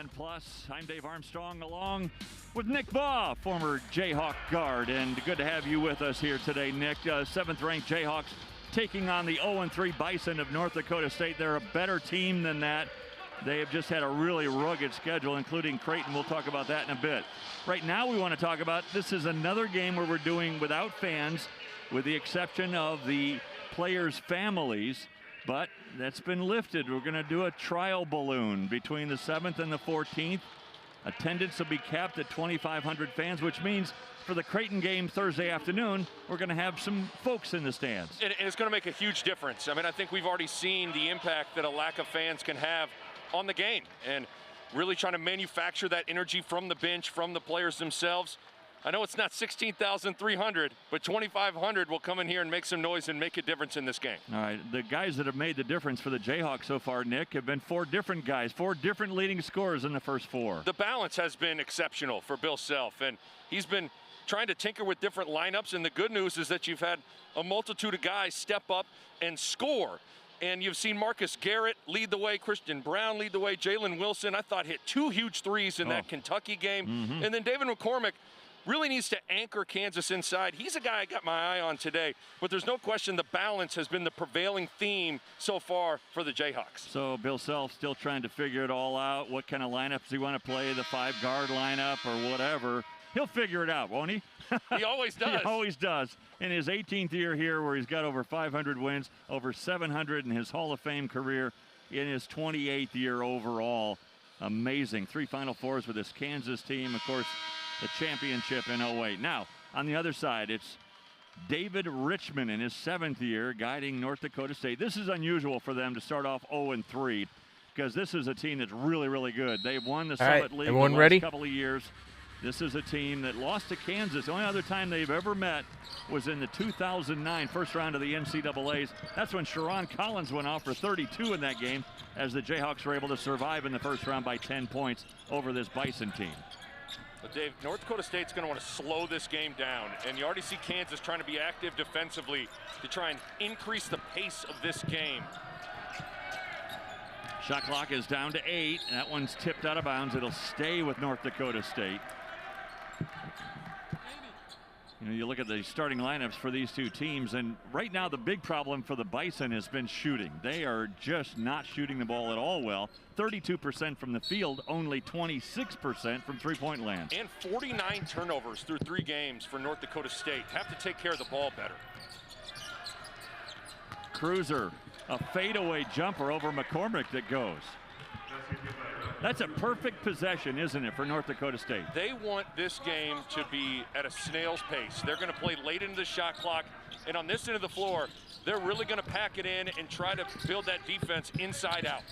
ESPN Plus. I'm Dave Armstrong along with Nick Baugh, former Jayhawk guard. And good to have you with us here today, Nick. 7th-ranked Jayhawks taking on the 0-3 Bison of North Dakota State. They're a better team than that. They have just had a really rugged schedule, including Creighton. We'll talk about that in a bit. Right now we want to talk about, this is another game where we're doing without fans, with the exception of the players' families. But that's been lifted. We're going to do a trial balloon between the 7th and the 14th. Attendance will be capped at 2,500 fans, which means for the Creighton game Thursday afternoon, we're going to have some folks in the stands. And it's going to make a huge difference. I mean, I think we've already seen the impact that a lack of fans can have on the game, and really trying to manufacture that energy from the bench, from the players themselves. I know it's not 16,300, but 2,500 will come in here and make some noise and make a difference in this game. All right, the guys that have made the difference for the Jayhawks so far, Nick, have been 4 different guys, 4 different leading scorers in the first 4. The balance has been exceptional for Bill Self, and he's been trying to tinker with different lineups, and the good news is that you've had a multitude of guys step up and score. And you've seen Marcus Garrett lead the way, Christian Brown lead the way, Jalen Wilson, I thought, hit 2 huge threes in that Kentucky game. And then David McCormick really needs to anchor Kansas inside. He's a guy I got my eye on today, but there's no question the balance has been the prevailing theme so far for the Jayhawks. So Bill Self still trying to figure it all out. What kind of lineups he want to play, the 5-guard lineup or whatever. He'll figure it out, won't he? He always does. He always does. In his 18th year here, where he's got over 500 wins, over 700 in his Hall of Fame career, in his 28th year overall. Amazing. 3 Final Fours with this Kansas team. Of course, the championship in 08. Now, on the other side, it's David Richmond in his 7th year guiding North Dakota State. This is unusual for them to start off 0-3 because this is a team that's really, really good. They've won the Summit League the last couple of years. This is a team that lost to Kansas. The only other time they've ever met was in the 2009 first round of the NCAAs. That's when Sharon Collins went off for 32 in that game, as the Jayhawks were able to survive in the first round by 10 points over this Bison team. But Dave, North Dakota State's going to want to slow this game down, and you already see Kansas trying to be active defensively to try and increase the pace of this game. Shot clock is down to 8. That one's tipped out of bounds. It'll stay with North Dakota State. You know, you look at the starting lineups for these two teams, and right now the big problem for the Bison has been shooting. They are just not shooting the ball at all well. 32% from the field, only 26% from three-point land. And 49 turnovers through 3 games for North Dakota State. Have to take care of the ball better. Cruiser, a fadeaway jumper over McCormick that goes. That's a perfect possession, isn't it, for North Dakota State? They want this game to be at a snail's pace. They're going to play late into the shot clock, and on this end of the floor, they're really going to pack it in and try to build that defense inside out.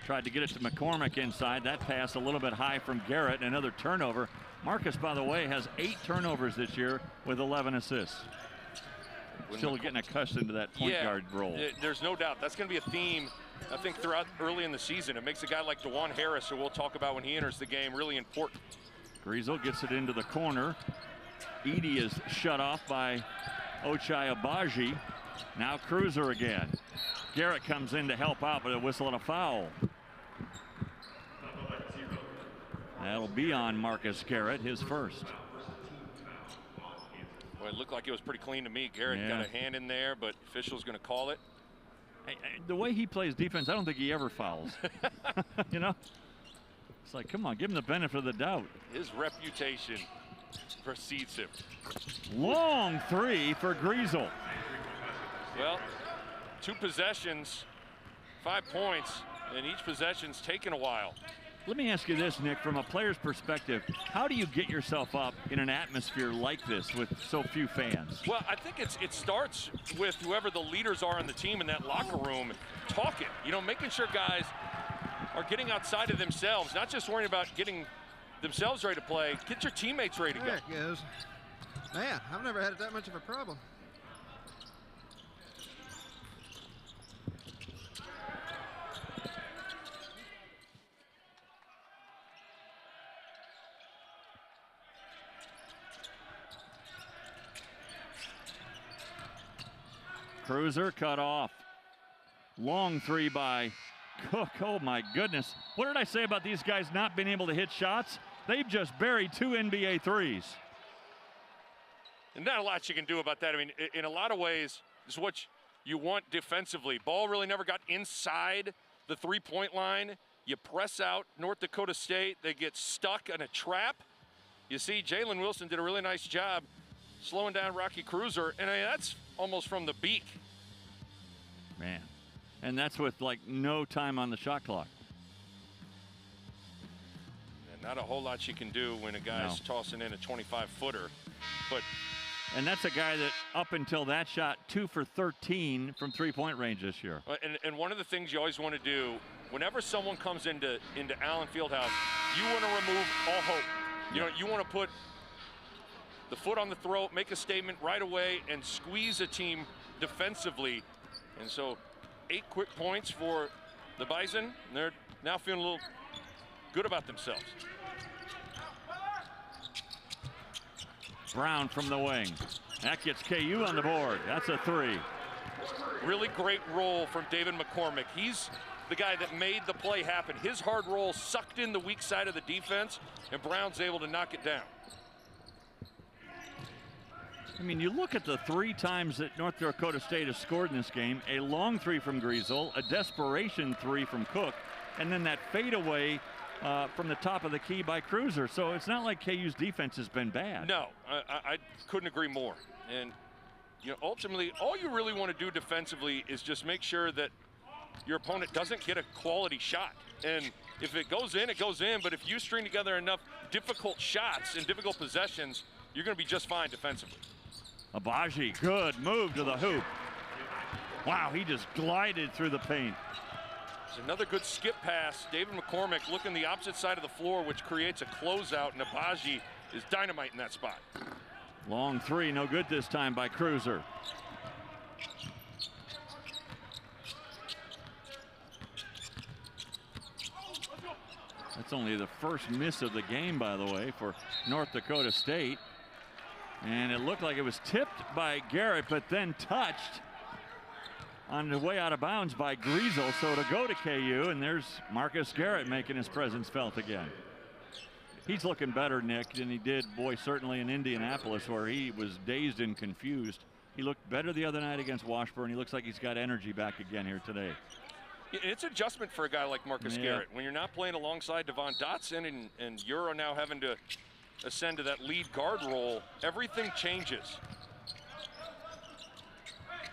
Tried to get it to McCormick inside. That pass a little bit high from Garrett. Another turnover. Marcus, by the way, has 8 turnovers this year with 11 assists. Still getting accustomed to that point guard role. There's no doubt. That's going to be a theme, I think, throughout early in the season. It makes a guy like DeJuan Harris, who we'll talk about when he enters the game, really important. Griesel gets it into the corner. Edey is shut off by Ochai Agbaji. Now Cruiser again. Garrett comes in to help out, but a whistle and a foul. That'll be on Marcus Garrett, his first. Well, it looked like it was pretty clean to me. Garrett got a hand in there, but official's going to call it. The way he plays defense, I don't think he ever fouls. You know? It's like, come on, give him the benefit of the doubt. His reputation precedes him. Long 3 for Griesel. Well, 2 possessions, 5 points, and each possession's taken a while. Let me ask you this, Nick, from a player's perspective, how do you get yourself up in an atmosphere like this with so few fans? Well, I think it starts with whoever the leaders are on the team in that locker room talking, you know, making sure guys are getting outside of themselves, not just worrying about getting themselves ready to play. Get your teammates ready to go. There it goes. Man, I've never had that much of a problem. Cruiser cut off. Long 3 by Cook, oh my goodness. What did I say about these guys not being able to hit shots? They've just buried 2 NBA threes. And not a lot you can do about that. I mean, in a lot of ways, this is what you want defensively. Ball really never got inside the three-point line. You press out North Dakota State. They get stuck in a trap. You see Jalen Wilson did a really nice job slowing down Rocky Cruiser. And I mean, that's almost from the beak. Man. And that's with like no time on the shot clock. And not a whole lot you can do when a guy's tossing in a 25-footer. And that's a guy that up until that shot 2 for 13 from three-point range this year. And one of the things you always want to do, whenever someone comes into Allen Fieldhouse, you want to remove all hope. You know, you want to put the foot on the throat, make a statement right away, and squeeze a team defensively. And so 8 quick points for the Bison. And they're now feeling a little good about themselves. Brown from the wing. That gets KU on the board. That's a 3. Really great roll from David McCormick. He's the guy that made the play happen. His hard roll sucked in the weak side of the defense, and Brown's able to knock it down. I mean, you look at the 3 times that North Dakota State has scored in this game, a long 3 from Griesel, a desperation 3 from Cook, and then that fadeaway from the top of the key by Cruiser. So it's not like KU's defense has been bad. No, I couldn't agree more. And you know, ultimately, all you really want to do defensively is just make sure that your opponent doesn't get a quality shot. And if it goes in, it goes in. But if you string together enough difficult shots and difficult possessions, you're going to be just fine defensively. Abaji, good move to the hoop. Wow, he just glided through the paint. There's another good skip pass. David McCormick looking the opposite side of the floor, which creates a closeout, and Abaji is dynamite in that spot. Long 3, no good this time by Cruiser. That's only the first miss of the game, by the way, for North Dakota State. And it looked like it was tipped by Garrett, but then touched on the way out of bounds by Griesel. So to go to KU, and there's Marcus Garrett making his presence felt again. He's looking better, Nick, than he did, boy, certainly in Indianapolis, where he was dazed and confused. He looked better the other night against Washburn. He looks like he's got energy back again here today. It's adjustment for a guy like Marcus Garrett. When you're not playing alongside Devon Dotson and you're now having to ascend to that lead guard role, everything changes.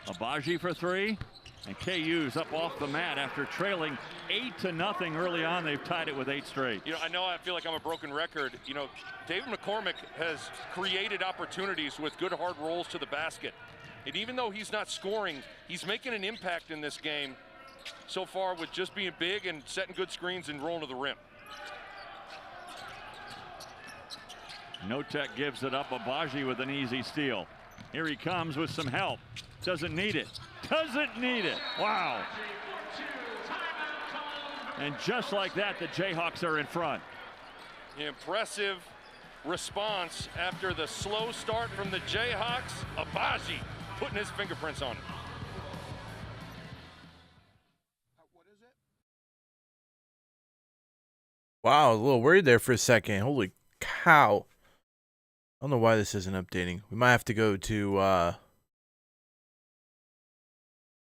Abaji for 3, and KU's up off the mat after trailing 8-0 early on. They've tied it with 8 straight. You know, I feel like I'm a broken record. You know, David McCormick has created opportunities with good hard rolls to the basket. And even though he's not scoring, he's making an impact in this game so far with just being big and setting good screens and rolling to the rim. Notek gives it up. Abaji with an easy steal. Here he comes with some help. Doesn't need it. Doesn't need it. Wow. And just like that, the Jayhawks are in front. Impressive response after the slow start from the Jayhawks. Abaji putting his fingerprints on it. Wow, a little worried there for a second. Holy cow. I don't know why this isn't updating. We might have to go to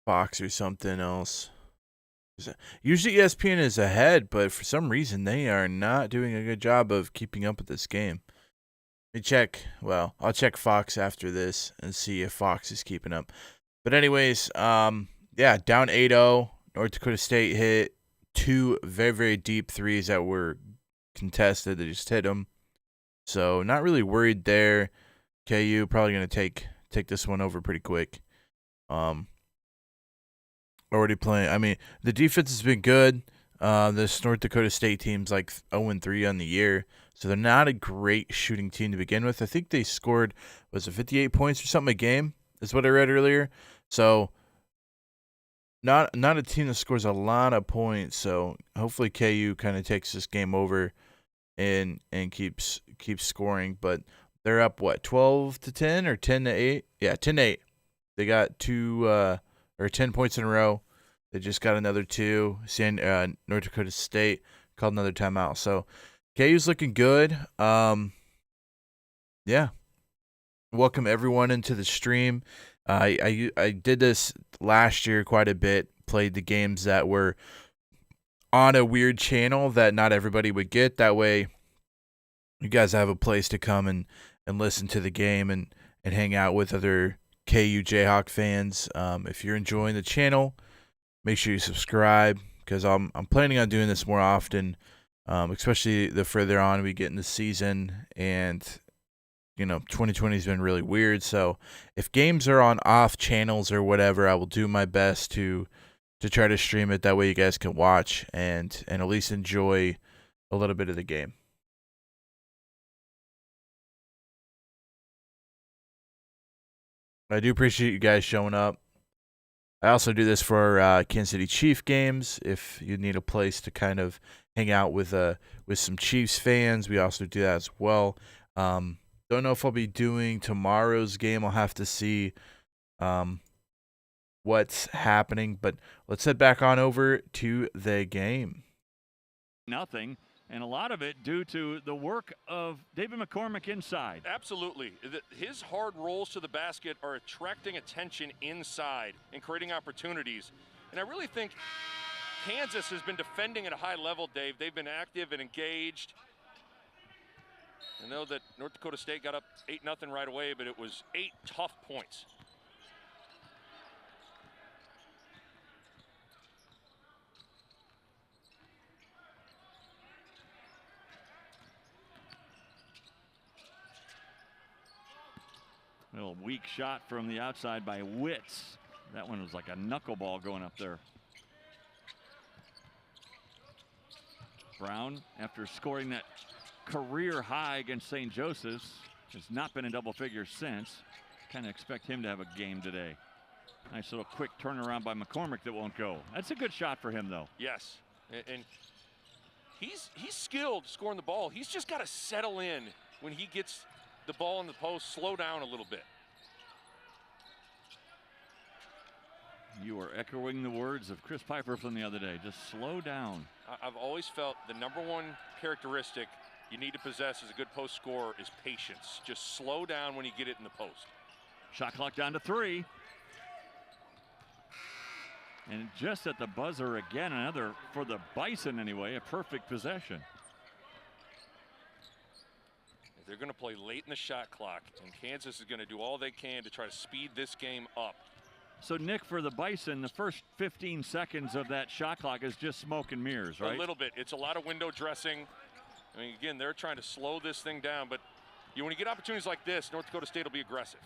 Fox or something else. Usually ESPN is ahead, but for some reason they are not doing a good job of keeping up with this game. Let me check. Well, I'll check Fox after this and see if Fox is keeping up. But anyways, yeah, down 8-0. North Dakota State hit 2 very, very deep threes that were contested. They just hit them. So not really worried there. KU probably going to take this one over pretty quick. Already playing. I mean, the defense has been good. This North Dakota State team's like 0-3 on the year, so they're not a great shooting team to begin with. I think they scored, was it 58 points or something a game? Is what I read earlier. So not a team that scores a lot of points. So hopefully KU kind of takes this game over and keeps scoring. But they're up what, 12-10 or 10-8? Yeah, 10-8. They got 10 points in a row. They just got another 2. North Dakota State called another timeout. So KU's looking good. Yeah. Welcome everyone into the stream. I did this last year quite a bit. Played the games that were on a weird channel that not everybody would get. That way you guys have a place to come and listen to the game and hang out with other KU Jayhawk fans. If you're enjoying the channel, make sure you subscribe, because I'm planning on doing this more often, especially the further on we get in the season. And 2020 has been really weird. So if games are on off channels or whatever, I will do my best to try to stream it. That way you guys can watch and at least enjoy a little bit of the game. I do appreciate you guys showing up. I also do this for Kansas City Chief games. If you need a place to kind of hang out with some Chiefs fans, we also do that as well. Don't know if I'll be doing tomorrow's game. I'll have to see what's happening. But let's head back on over to the game. Nothing. And a lot of it due to the work of David McCormick inside. Absolutely. His hard rolls to the basket are attracting attention inside and creating opportunities. And I really think Kansas has been defending at a high level, Dave. They've been active and engaged. I know that North Dakota State got up 8-0 right away, but it was 8 tough points. Little weak shot from the outside by Witz. That one was like a knuckleball going up there. Brown, after scoring that career high against St. Joseph's, has not been in double figures since. Kind of expect him to have a game today. Nice little quick turnaround by McCormick that won't go. That's a good shot for him, though. Yes, and he's skilled scoring the ball. He's just got to settle in when he gets the ball in the post, slow down a little bit. You are echoing the words of Chris Piper from the other day. Just slow down. I've always felt the #1 characteristic you need to possess as a good post scorer is patience. Just slow down when you get it in the post. Shot clock down to 3. And just at the buzzer again, another, for the Bison anyway, a perfect possession. They're going to play late in the shot clock, and Kansas is going to do all they can to try to speed this game up. So, Nick, for the Bison, the first 15 seconds of that shot clock is just smoke and mirrors, right? A little bit. It's a lot of window dressing. I mean, again, they're trying to slow this thing down, but when you get opportunities like this, North Dakota State will be aggressive.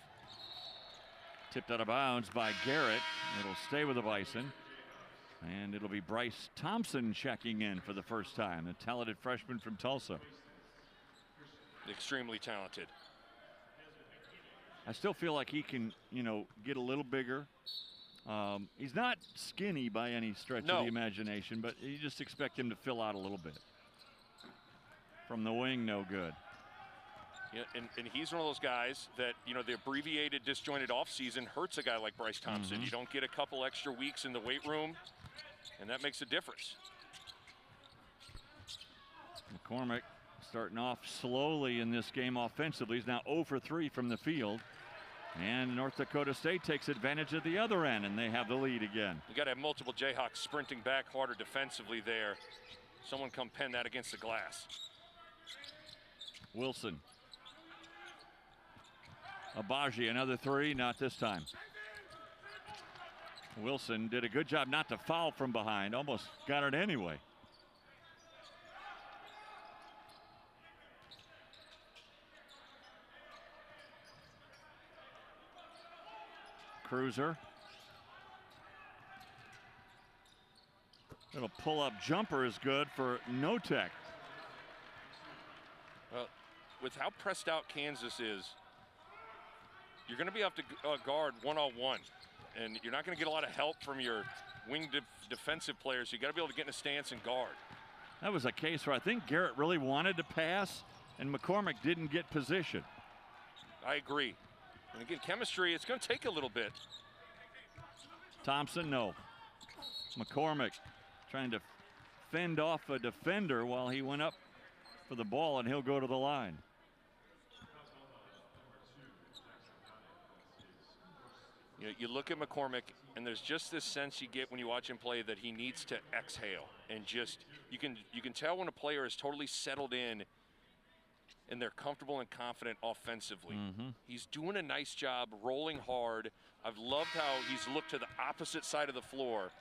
Tipped out of bounds by Garrett. It'll stay with the Bison. And it'll be Bryce Thompson checking in for the first time, the talented freshman from Tulsa. Extremely talented. I still feel like he can, get a little bigger. He's not skinny by any stretch of the imagination, but you just expect him to fill out a little bit. From the wing, no good. Yeah, and he's one of those guys that, the abbreviated, disjointed offseason hurts a guy like Bryce Thompson. You don't get a couple extra weeks in the weight room, and that makes a difference. McCormick starting off slowly in this game offensively. He's now 0 for 3 from the field. And North Dakota State takes advantage of the other end, and they have the lead again. You got to have multiple Jayhawks sprinting back harder defensively there. Someone come pen that against the glass. Wilson. Abaji, another 3, not this time. Wilson did a good job not to foul from behind, almost got it anyway. Cruiser. Little pull-up jumper is good for Notek. Well, with how pressed out Kansas is, you're going to be able to guard one-on-one, and you're not going to get a lot of help from your wing defensive players. You got to be able to get in a stance and guard. That was a case where I think Garrett really wanted to pass, and McCormick didn't get position. I agree. And again, chemistry, it's going to take a little bit. Thompson, no. McCormick trying to fend off a defender while he went up for the ball, and he'll go to the line. You look at McCormick, and there's just this sense you get when you watch him play that he needs to exhale, and just you can tell when a player is totally settled in and they're comfortable and confident offensively. He's doing a nice job rolling hard. I've loved how he's looked to the opposite side of the floor.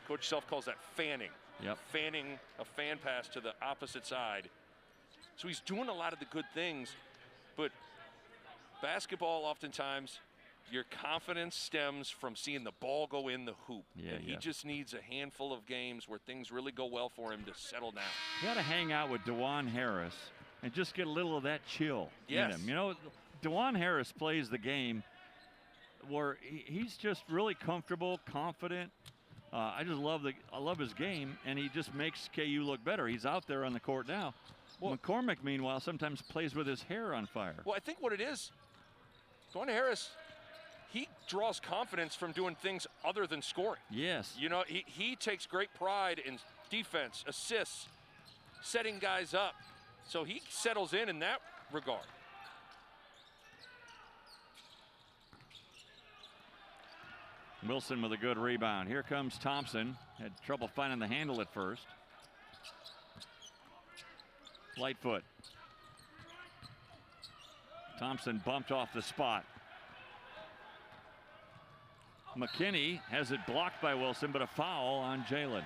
Coach Self calls that fanning. Yep. Fanning a fan pass to the opposite side. So he's doing a lot of the good things, but basketball oftentimes your confidence stems from seeing the ball go in the hoop. And he just needs a handful of games where things really go well for him to settle down. You got to hang out with DeJuan Harris and just get a little of that chill in him. You know, DeJuan Harris plays the game where he's just really comfortable, confident. I love his game, and he just makes KU look better. He's out there on the court now. Well, McCormick, meanwhile, sometimes plays with his hair on fire. Well, I think what it is, DeJuan Harris, he draws confidence from doing things other than scoring. Yes. You know, he takes great pride in defense, assists, setting guys up. So he settles in that regard. Wilson with a good rebound. Here comes Thompson. Had trouble finding the handle at first. Lightfoot. Thompson bumped off the spot. McKinney has it blocked by Wilson, but a foul on Jalen.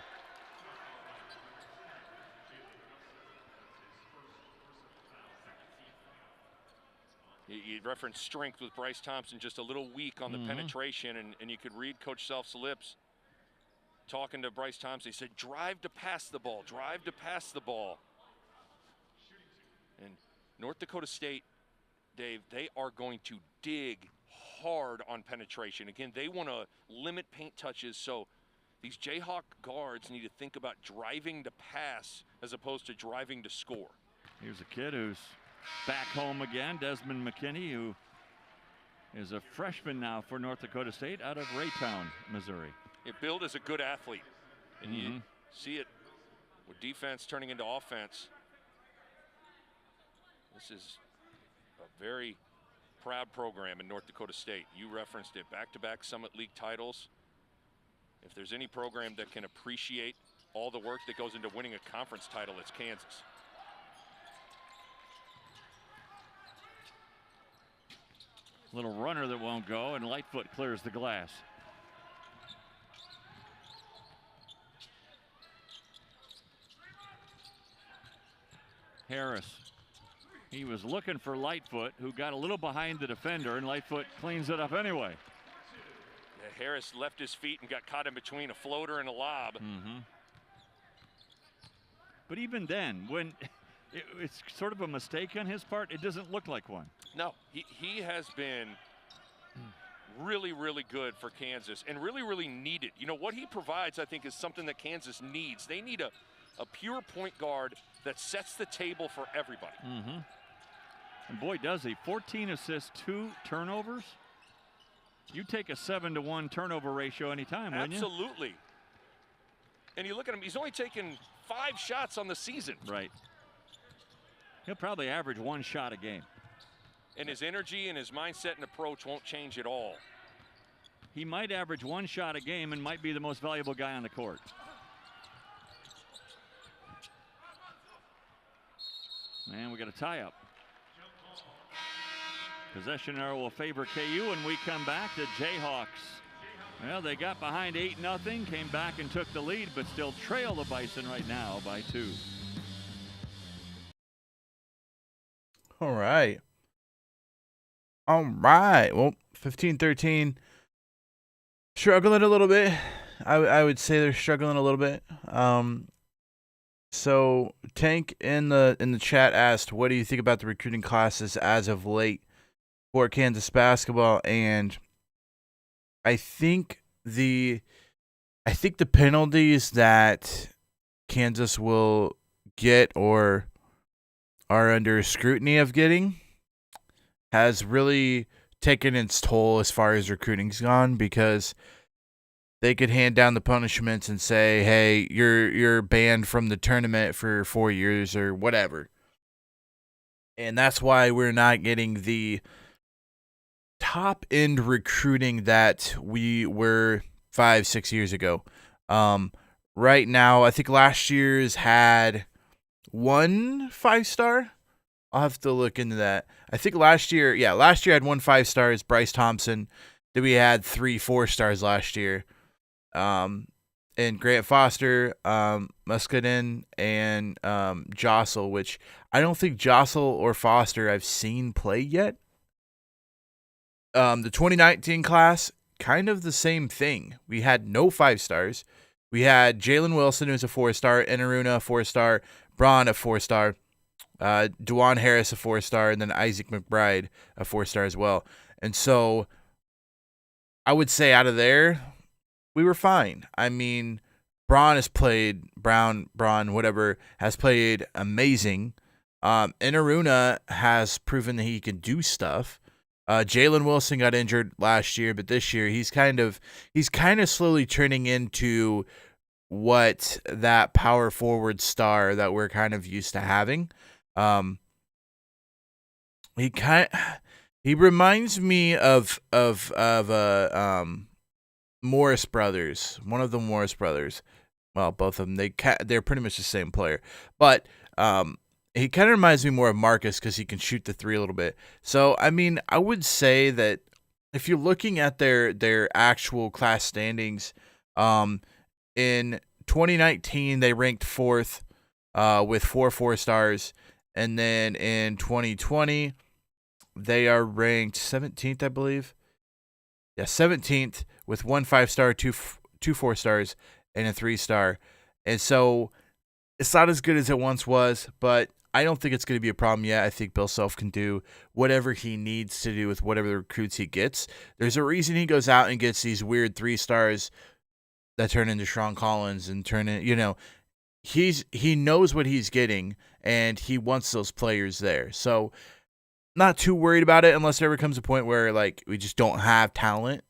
You referenced strength with Bryce Thompson, just a little weak on the penetration, and you could read Coach Self's lips talking to Bryce Thompson. He said, drive to pass the ball, drive to pass the ball. And North Dakota State, Dave, they are going to dig hard on penetration. Again, they want to limit paint touches, so these Jayhawk guards need to think about driving to pass as opposed to driving to score. Here's a kid who's back home again, Desmond McKinney, who is a freshman now for North Dakota State out of Raytown, Missouri. Bill is a good athlete, and you see it with defense turning into offense. This is a very proud program in North Dakota State. You referenced it, back-to-back Summit League titles. If there's any program that can appreciate all the work that goes into winning a conference title, it's Kansas. Little runner that won't go, and Lightfoot clears the glass. Harris. He was looking for Lightfoot, who got a little behind the defender, and Lightfoot cleans it up anyway. Yeah, Harris left his feet and got caught in between a floater and a lob. But even then, when it's sort of a mistake on his part, it doesn't look like one. No, he has been really, really good for Kansas and really, really needed. You know, what he provides, I think, is something that Kansas needs. They need a pure point guard that sets the table for everybody. And boy, does he. 14 assists, 2 turnovers. You take a 7-to-1 turnover ratio anytime, wouldn't you? Absolutely. And you look at him, he's only taken 5 shots on the season. Right. He'll probably average 1 shot a game. And his energy and his mindset and approach won't change at all. He might average 1 shot a game and might be the most valuable guy on the court. And we got a tie-up. Possession arrow will favor KU, and we come back to Jayhawks. Well, they got behind 8-0, came back and took the lead, but still trail the Bison right now by 2. All right. Well, 15-13. Struggling a little bit. I would say they're struggling a little bit. So Tank in the chat asked, what do you think about the recruiting classes as of late for Kansas basketball? And I think the penalties that Kansas will get or are under scrutiny of getting has really taken its toll as far as recruiting's gone, because they could hand down the punishments and say, hey, you're banned from the tournament for 4 years or whatever. And that's why we're not getting the top end recruiting that we were 5-6 years ago. Right now, I think last year's had 1 5-star. I'll have to look into that. I think last year had 1 5-star, Bryce Thompson. Then we had 3 4-stars last year. And Grant Foster, Muscadin, and Jossel, which I don't think Jossel or Foster I've seen play yet. The 2019 class, kind of the same thing. We had no 5-stars. We had Jalen Wilson, who's a 4-star, Enaruna, a 4-star, Braun, a 4-star, DeJuan Harris, a 4-star, and then Isaac McBride, a 4-star as well. And so I would say out of there, we were fine. I mean, Braun, whatever, has played amazing. Enaruna has proven that he can do stuff. Jalen Wilson got injured last year, but this year he's kind of slowly turning into what that power forward star that we're kind of used to having. He reminds me of Morris brothers, one of the Morris brothers. Well, both of them, they're pretty much the same player, but he kind of reminds me more of Marcus because he can shoot the 3 a little bit. So, I mean, I would say that if you're looking at their actual class standings, in 2019 they ranked 4th with 4 4-stars, and then in 2020 they are ranked 17th, I believe. Yeah, 17th with 1 5-star, 2 4-stars, and a 3-star. And so it's not as good as it once was, but I don't think it's going to be a problem yet. I think Bill Self can do whatever he needs to do with whatever the recruits he gets. There's a reason he goes out and gets these weird 3-stars that turn into Sean Collins and he knows what he's getting, and he wants those players there. So not too worried about it unless there ever comes a point where like we just don't have talent,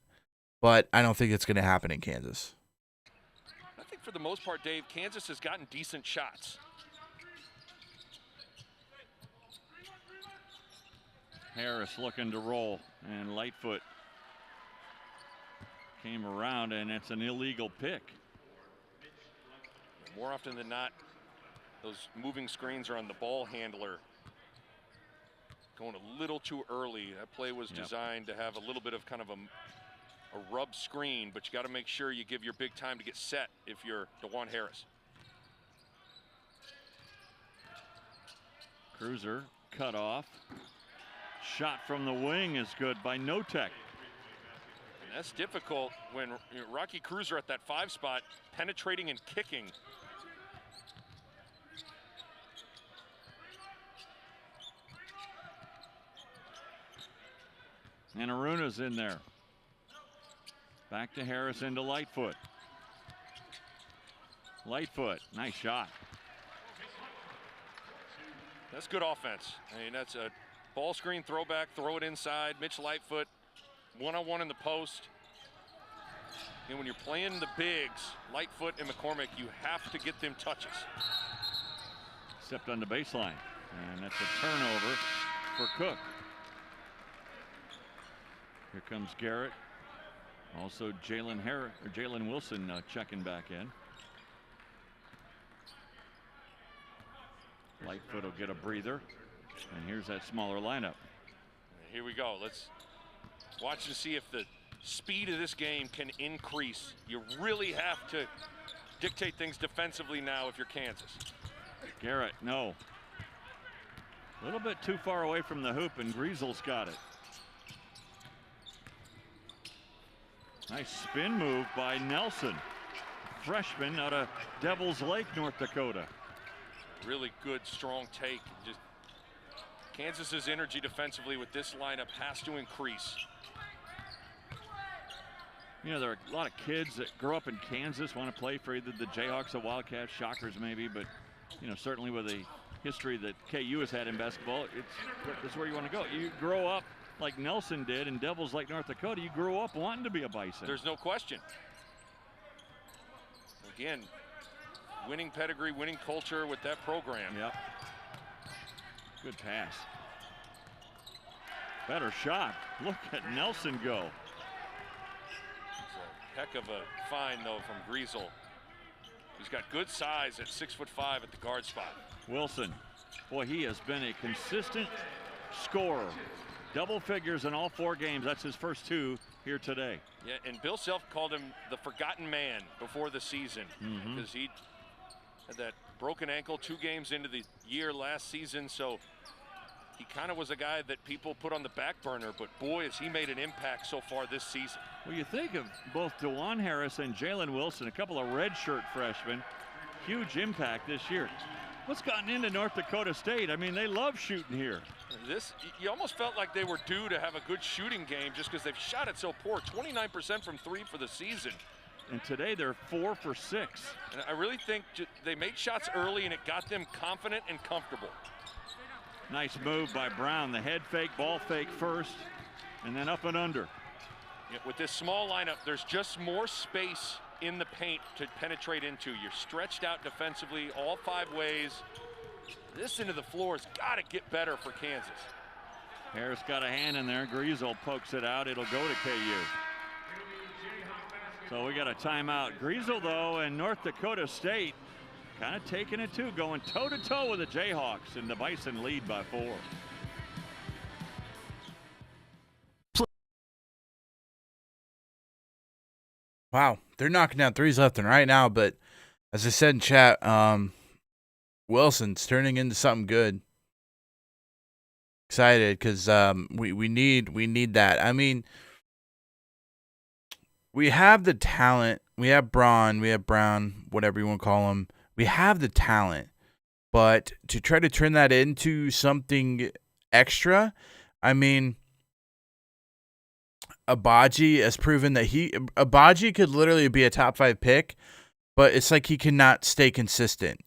but I don't think it's going to happen in Kansas. I think for the most part, Dave, Kansas has gotten decent shots. Harris looking to roll, and Lightfoot came around, and it's an illegal pick. More often than not, those moving screens are on the ball handler. Going a little too early. That play was designed to have a little bit of kind of a rub screen, but you got to make sure you give your big time to get set if you're DeJuan Harris. Cruiser cut off. Shot from the wing is good by Notek. And that's difficult when Rocky Cruiser at that 5 spot, penetrating and kicking. And Aruna's in there. Back to Harris into Lightfoot. Lightfoot, nice shot. That's good offense. I mean, that's a ball screen throwback, throw it inside. Mitch Lightfoot, one-on-one in the post. And when you're playing the bigs, Lightfoot and McCormick, you have to get them touches. Stepped on the baseline, and that's a turnover for Cook. Here comes Garrett. Also Jalen Wilson checking back in. Lightfoot will get a breather. And here's that smaller lineup. Here we go. Let's watch to see if the speed of this game can increase. You really have to dictate things defensively now if you're Kansas. Garrett, no. A little bit too far away from the hoop, and Griesel's got it. Nice spin move by Nelson, freshman out of Devil's Lake, North Dakota. Really good, strong take. Just Kansas's energy defensively with this lineup has to increase. You know, there are a lot of kids that grow up in Kansas, want to play for either the Jayhawks or Wildcats, Shockers maybe, but you know, certainly with the history that KU has had in basketball, it's where you want to go. You grow up like Nelson did in Devils Lake, North Dakota. You grow up wanting to be a Bison. There's no question. Again, winning pedigree, winning culture with that program. Yep. Good pass. Better shot. Look at Nelson go. It's a heck of a find, though, from Griesel. He's got good size at 6'5" at the guard spot. Wilson, boy, he has been a consistent scorer. Double figures in all 4 games. That's his first 2 here today. Yeah, and Bill Self called him the forgotten man before the season because he had that broken ankle 2 games into the year last season. So he kind of was a guy that people put on the back burner, but boy, has he made an impact so far this season. Well, you think of both DeJuan Harris and Jalen Wilson, a couple of redshirt freshmen, huge impact this year. What's gotten into North Dakota State? I mean, they love shooting here. You almost felt like they were due to have a good shooting game just because they've shot it so poor. 29% from 3 for the season. And today they're 4 for 6. And I really think they made shots early and it got them confident and comfortable. Nice move by Brown. The head fake, ball fake first, and then up and under. Yeah, with this small lineup, there's just more space in the paint to penetrate into. You're stretched out defensively all 5 ways. This into the floor has got to get better for Kansas. Harris got a hand in there. Griesel pokes it out. It'll go to KU. So we got a timeout. Griesel, though, and North Dakota State kind of taking it too, going toe-to-toe with the Jayhawks, and the Bison lead by 4. Wow, they're knocking down threes left and right now, but as I said in chat, Wilson's turning into something good. Excited because we need that. I mean, we have the talent. We have Braun. We have Brown. Whatever you want to call him. We have the talent, but to try to turn that into something extra, I mean, Abaji has proven that Abaji could literally be a top 5 pick, but it's like he cannot stay consistent.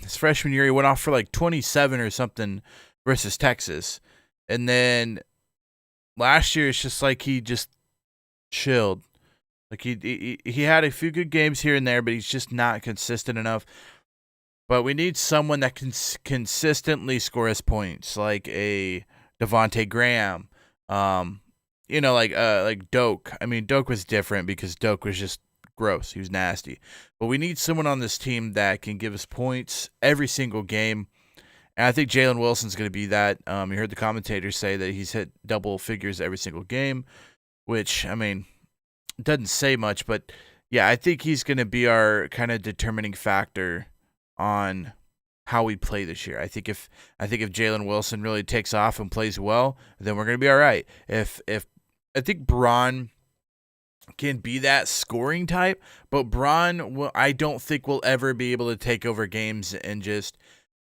His freshman year, he went off for like 27 or something versus Texas. And then last year, it's just like he just chilled. Like he had a few good games here and there, but he's just not consistent enough. But we need someone that can consistently score us points, like a Devontae Graham. Like Doak. I mean, Doak was different because Doak was just gross. He was nasty. But we need someone on this team that can give us points every single game. And I think Jalen Wilson's going to be that. You heard the commentators say that he's hit double figures every single game, which, I mean, doesn't say much. But, yeah, I think he's going to be our kind of determining factor on how we play this year. I think if Jalen Wilson really takes off and plays well, then we're going to be all right. If I think Braun can be that scoring type, but Braun I don't think will ever be able to take over games and just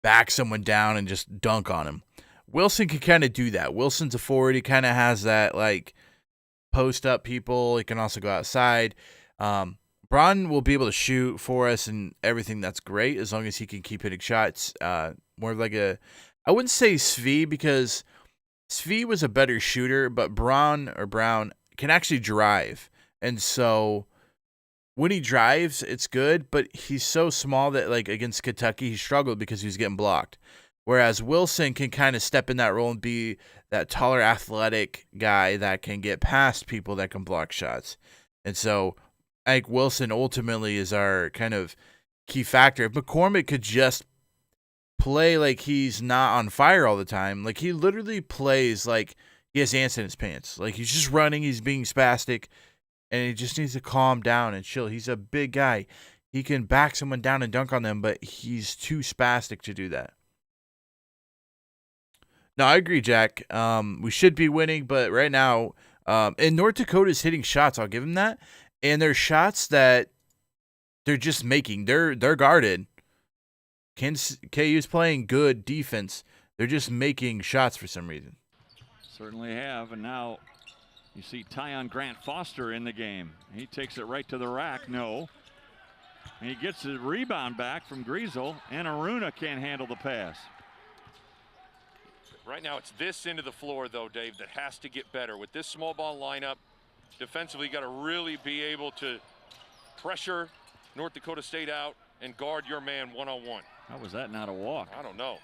back someone down and just dunk on him. Wilson can kind of do that. Wilson's a forward. He kind of has that like post up people. He can also go outside. Braun will be able to shoot for us and everything. That's great as long as he can keep hitting shots. More of like I wouldn't say Svi because Svi was a better shooter, but Brown can actually drive. And so when he drives, it's good, but he's so small that like against Kentucky, he struggled because he was getting blocked. Whereas Wilson can kind of step in that role and be that taller, athletic guy that can get past people that can block shots. And so I think Wilson ultimately is our kind of key factor. If McCormick could just play like he's not on fire all the time, like he literally plays like he has ants in his pants. Like he's just running, he's being spastic, and he just needs to calm down and chill. He's a big guy. He can back someone down and dunk on them, but he's too spastic to do that. No, I agree, Jack. We should be winning, but right now, and North Dakota's hitting shots. I'll give him that. And they're shots that they're just making. They're guarded. KU's playing good defense. They're just making shots for some reason. Certainly have. And now you see Tyon Grant Foster in the game. He takes it right to the rack. No. And he gets the rebound back from Griesel. And Aruna can't handle the pass. Right now it's this end of the floor, though, Dave, that has to get better. With this small ball lineup, defensively, you got to really be able to pressure North Dakota State out and guard your man one-on-one. How was that not a walk? I don't know.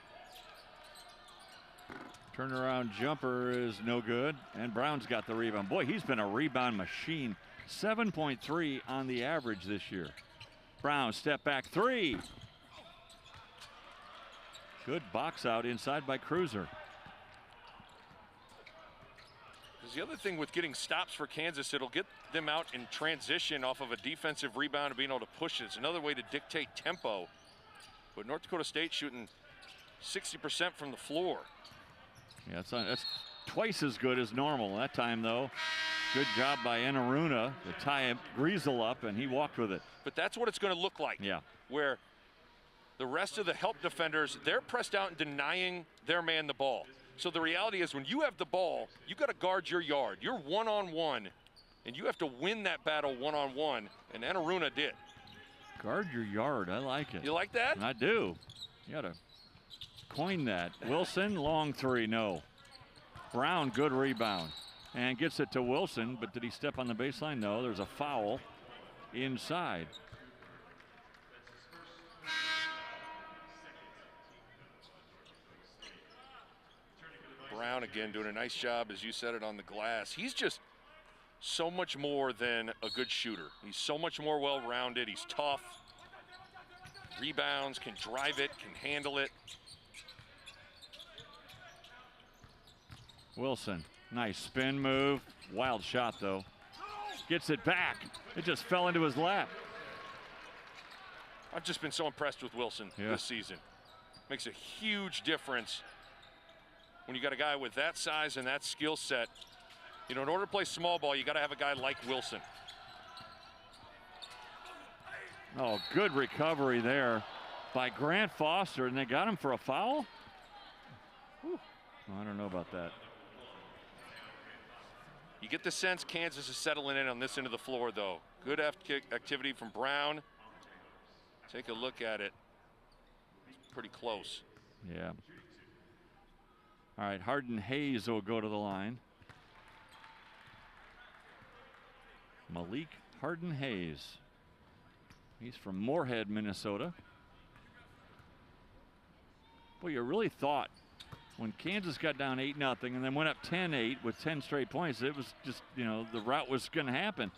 Turnaround jumper is no good, and Brown's got the rebound. Boy, he's been a rebound machine. 7.3 on the average this year. Brown, step back three. Good box out inside by Cruiser. Because the other thing with getting stops for Kansas, it'll get them out in transition off of a defensive rebound and being able to push it. It's another way to dictate tempo. But North Dakota State shooting 60% from the floor. Yeah, that's twice as good as normal. That time, though, good job by Enaruna to tie Griesel up, and he walked with it. But that's what it's going to look like. Yeah. Where the rest of the help defenders, they're pressed out and denying their man the ball. So the reality is when you have the ball, you got to guard your yard. You're one-on-one, and you have to win that battle one-on-one, and Enaruna did. Guard your yard. I like it. You like that? I do. You got to coin that. Wilson, long three, no. Brown, good rebound. And gets it to Wilson, but did he step on the baseline? No, there's a foul inside. Brown again doing a nice job, as you said it, on the glass. He's just so much more than a good shooter. He's so much more well-rounded. He's tough. Rebounds, can drive it, can handle it. Wilson, nice spin move. Wild shot, though. Gets it back. It just fell into his lap. I've just been so impressed with Wilson this season. Makes a huge difference when you got a guy with that size and that skill set. You know, in order to play small ball, you got to have a guy like Wilson. Oh, good recovery there by Grant Foster, and they got him for a foul? Whew. I don't know about that. You get the sense Kansas is settling in on this end of the floor, though. Good activity from Brown. Take a look at it. It's pretty close. Yeah. All right, Harden Hayes will go to the line. Malik Harden Hayes. He's from Moorhead, Minnesota. Well, you really thought when Kansas got down 8-0 and then went up 10-8 with 10 straight points, it was just, you know, the route was going to happen.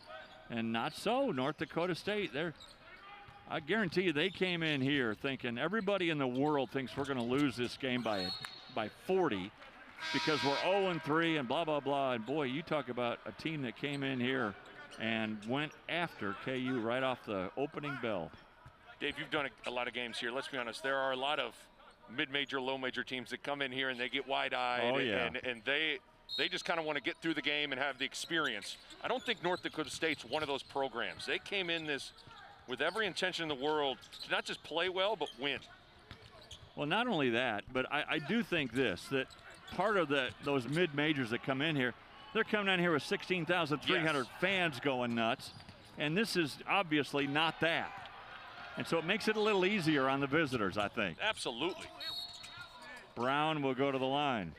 And not so. North Dakota State, I guarantee you they came in here thinking everybody in the world thinks we're going to lose this game by 40 because we're 0-3 and blah, blah, blah. And boy, you talk about a team that came in here and went after KU right off the opening bell. Dave, you've done a lot of games here. Let's be honest, there are a lot of mid-major, low-major teams that come in here and they get wide-eyed. Oh, yeah. and they just kind of want to get through the game and have the experience. I don't think North Dakota State's one of those programs. They came in this with every intention in the world to not just play well, but win. Well, not only that, but I do think that part of those mid-majors that come in here, they're coming down here with 16,300 fans going nuts, and this is obviously not that. And so it makes it a little easier on the visitors, I think. Absolutely. Brown will go to the line.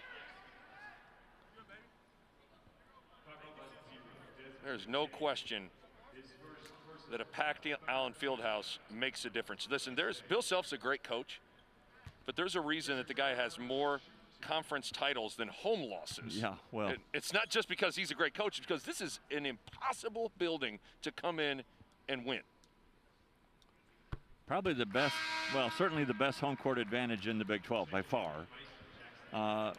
There's no question that a packed Allen Fieldhouse makes a difference. Listen, Bill Self's a great coach, but there's a reason that the guy has more conference titles than home losses. Yeah, well. It's not just because he's a great coach, it's because this is an impossible building to come in and win. Probably the best, well, certainly the best home court advantage in the Big 12 by far.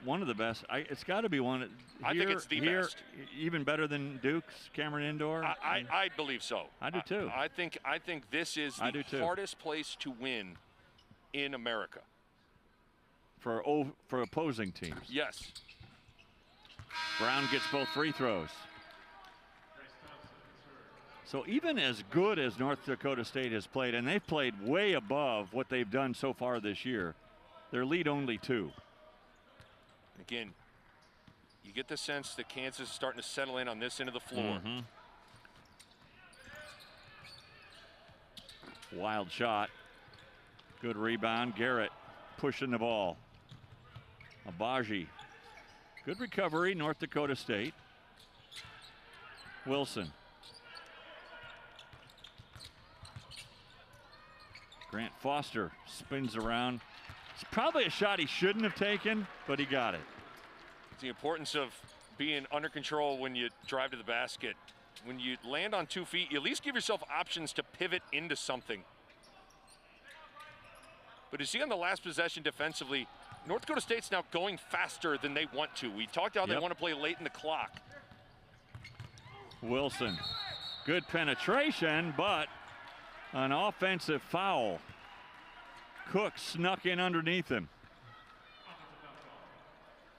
One of the best. It's got to be one. I think it's the best. Even better than Duke's Cameron Indoor. I believe so. I do too. I think this is the hardest place to win in America. For opposing teams. Yes. Brown gets both free throws. So even as good as North Dakota State has played, and they've played way above what they've done so far this year, their lead only 2. Again, you get the sense that Kansas is starting to settle in on this end of the floor. Wild shot. Good rebound. Garrett pushing the ball. Abaji. Good recovery, North Dakota State. Wilson. Grant Foster spins around. It's probably a shot he shouldn't have taken, but he got it. It's the importance of being under control when you drive to the basket. When you land on 2 feet, you at least give yourself options to pivot into something. But you see on the last possession defensively, North Dakota State's now going faster than they want to. We talked how they want to play late in the clock. Wilson, good penetration, but an offensive foul. Cook snuck in underneath him.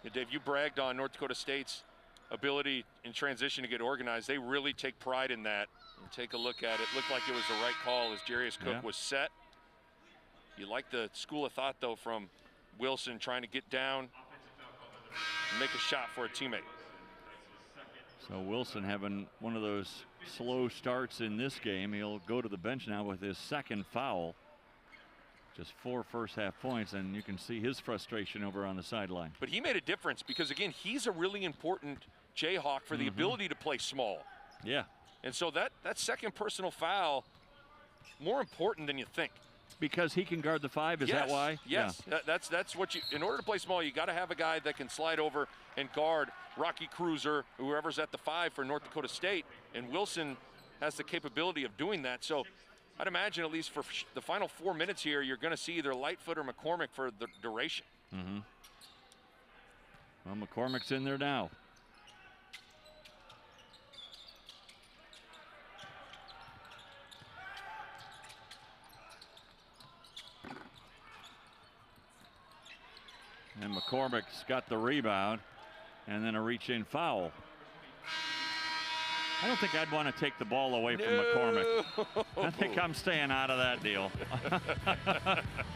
Yeah, Dave, you bragged on North Dakota State's ability in transition to get organized. They really take pride in that. And take a look at it. Looked like it was the right call as Jarius Cook was set. You like the school of thought, though, from Wilson trying to get down and make a shot for a teammate. So Wilson having one of those slow starts in this game. He'll go to the bench now with his second foul. Just 4 first-half points, and you can see his frustration over on the sideline. But he made a difference because, again, he's a really important Jayhawk for the ability to play small. Yeah. And so that second personal foul, more important than you think. Because he can guard the 5, is that why? Yes, yeah. That's what you, in order to play small, you got to have a guy that can slide over and guard Rocky Cruiser, whoever's at the 5 for North Dakota State, and Wilson has the capability of doing that. So I'd imagine at least for the final 4 minutes here, you're going to see either Lightfoot or McCormick for the duration. Well, McCormick's in there now. And McCormick's got the rebound, and then a reach-in foul. I don't think I'd want to take the ball away from McCormick. I think I'm staying out of that deal.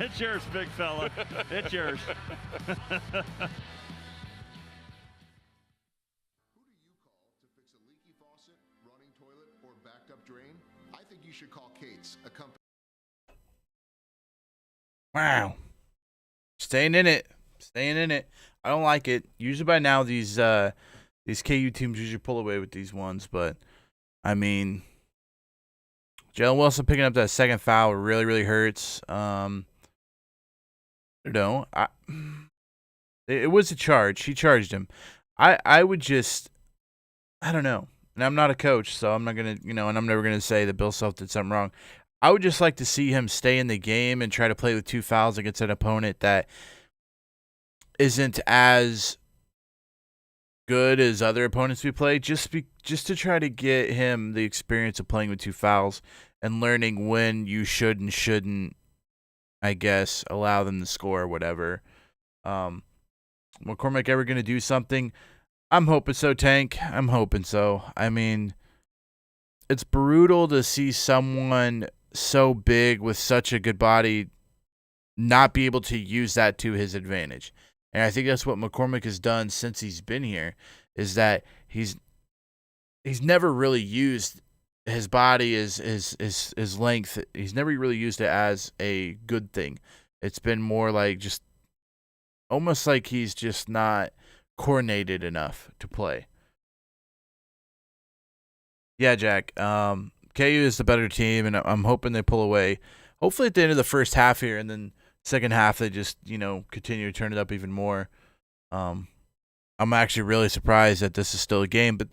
It's yours, big fella. It's yours. Who do you call to fix a leaky faucet, running toilet, or backed up drain? I think you should call Kate's, a company. Wow. Staying in it. Staying in it. I don't like it. Usually by now these KU teams usually pull away with these ones, but I mean, Jalen Wilson picking up that second foul really, really hurts. It was a charge. He charged him. I would just, I don't know. And I'm not a coach, so I'm not gonna, and I'm never gonna say that Bill Self did something wrong. I would just like to see him stay in the game and try to play with 2 fouls against an opponent that isn't as good as other opponents we play, just to try to get him the experience of playing with 2 fouls and learning when you should and shouldn't, I guess, allow them to score or whatever. McCormick ever going to do something? I'm hoping so, Tank. I'm hoping so. I mean, it's brutal to see someone so big with such a good body not be able to use that to his advantage. And I think that's what McCormick has done since he's been here, is that he's never really used his body, his length. He's never really used it as a good thing. It's been more like just almost like he's just not coordinated enough to play. Yeah, Jack. KU is the better team, and I'm hoping they pull away. Hopefully at the end of the first half here, and then second half they just continue to turn it up even more. I'm actually really surprised that this is still a game. But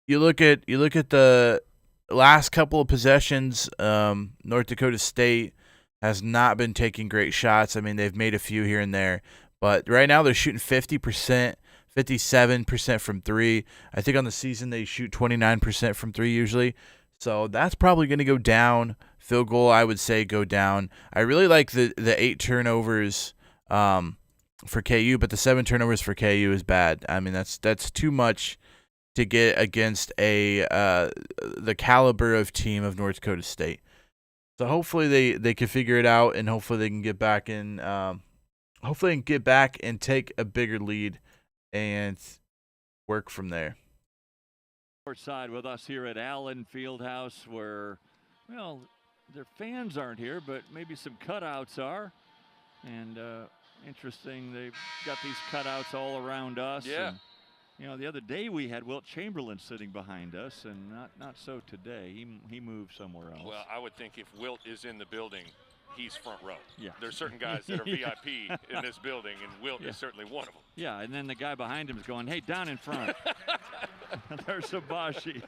you look at the last couple of possessions. North Dakota State has not been taking great shots. I mean, they've made a few here and there, but right now they're shooting 50%, 57% from 3. I think on the season they shoot 29% from 3 usually. So that's probably going to go down. Field goal, I would say, go down. I really like the 8 turnovers for KU, but the 7 turnovers for KU is bad. I mean, that's too much to get against the caliber of team of North Dakota State. So hopefully they can figure it out, and hopefully they can get back in. Hopefully they can get back and take a bigger lead and work from there. Side with us here at Allen Fieldhouse, where, well, their fans aren't here, but maybe some cutouts are. And interesting, they've got these cutouts all around us. Yeah. And, the other day we had Wilt Chamberlain sitting behind us, and not so today. He moved somewhere else. Well, I would think if Wilt is in the building, he's front row. Yeah. There's certain guys that are VIP in this building, and Wilt is certainly one of them. Yeah, and then the guy behind him is going, hey, down in front. There's Sabashi.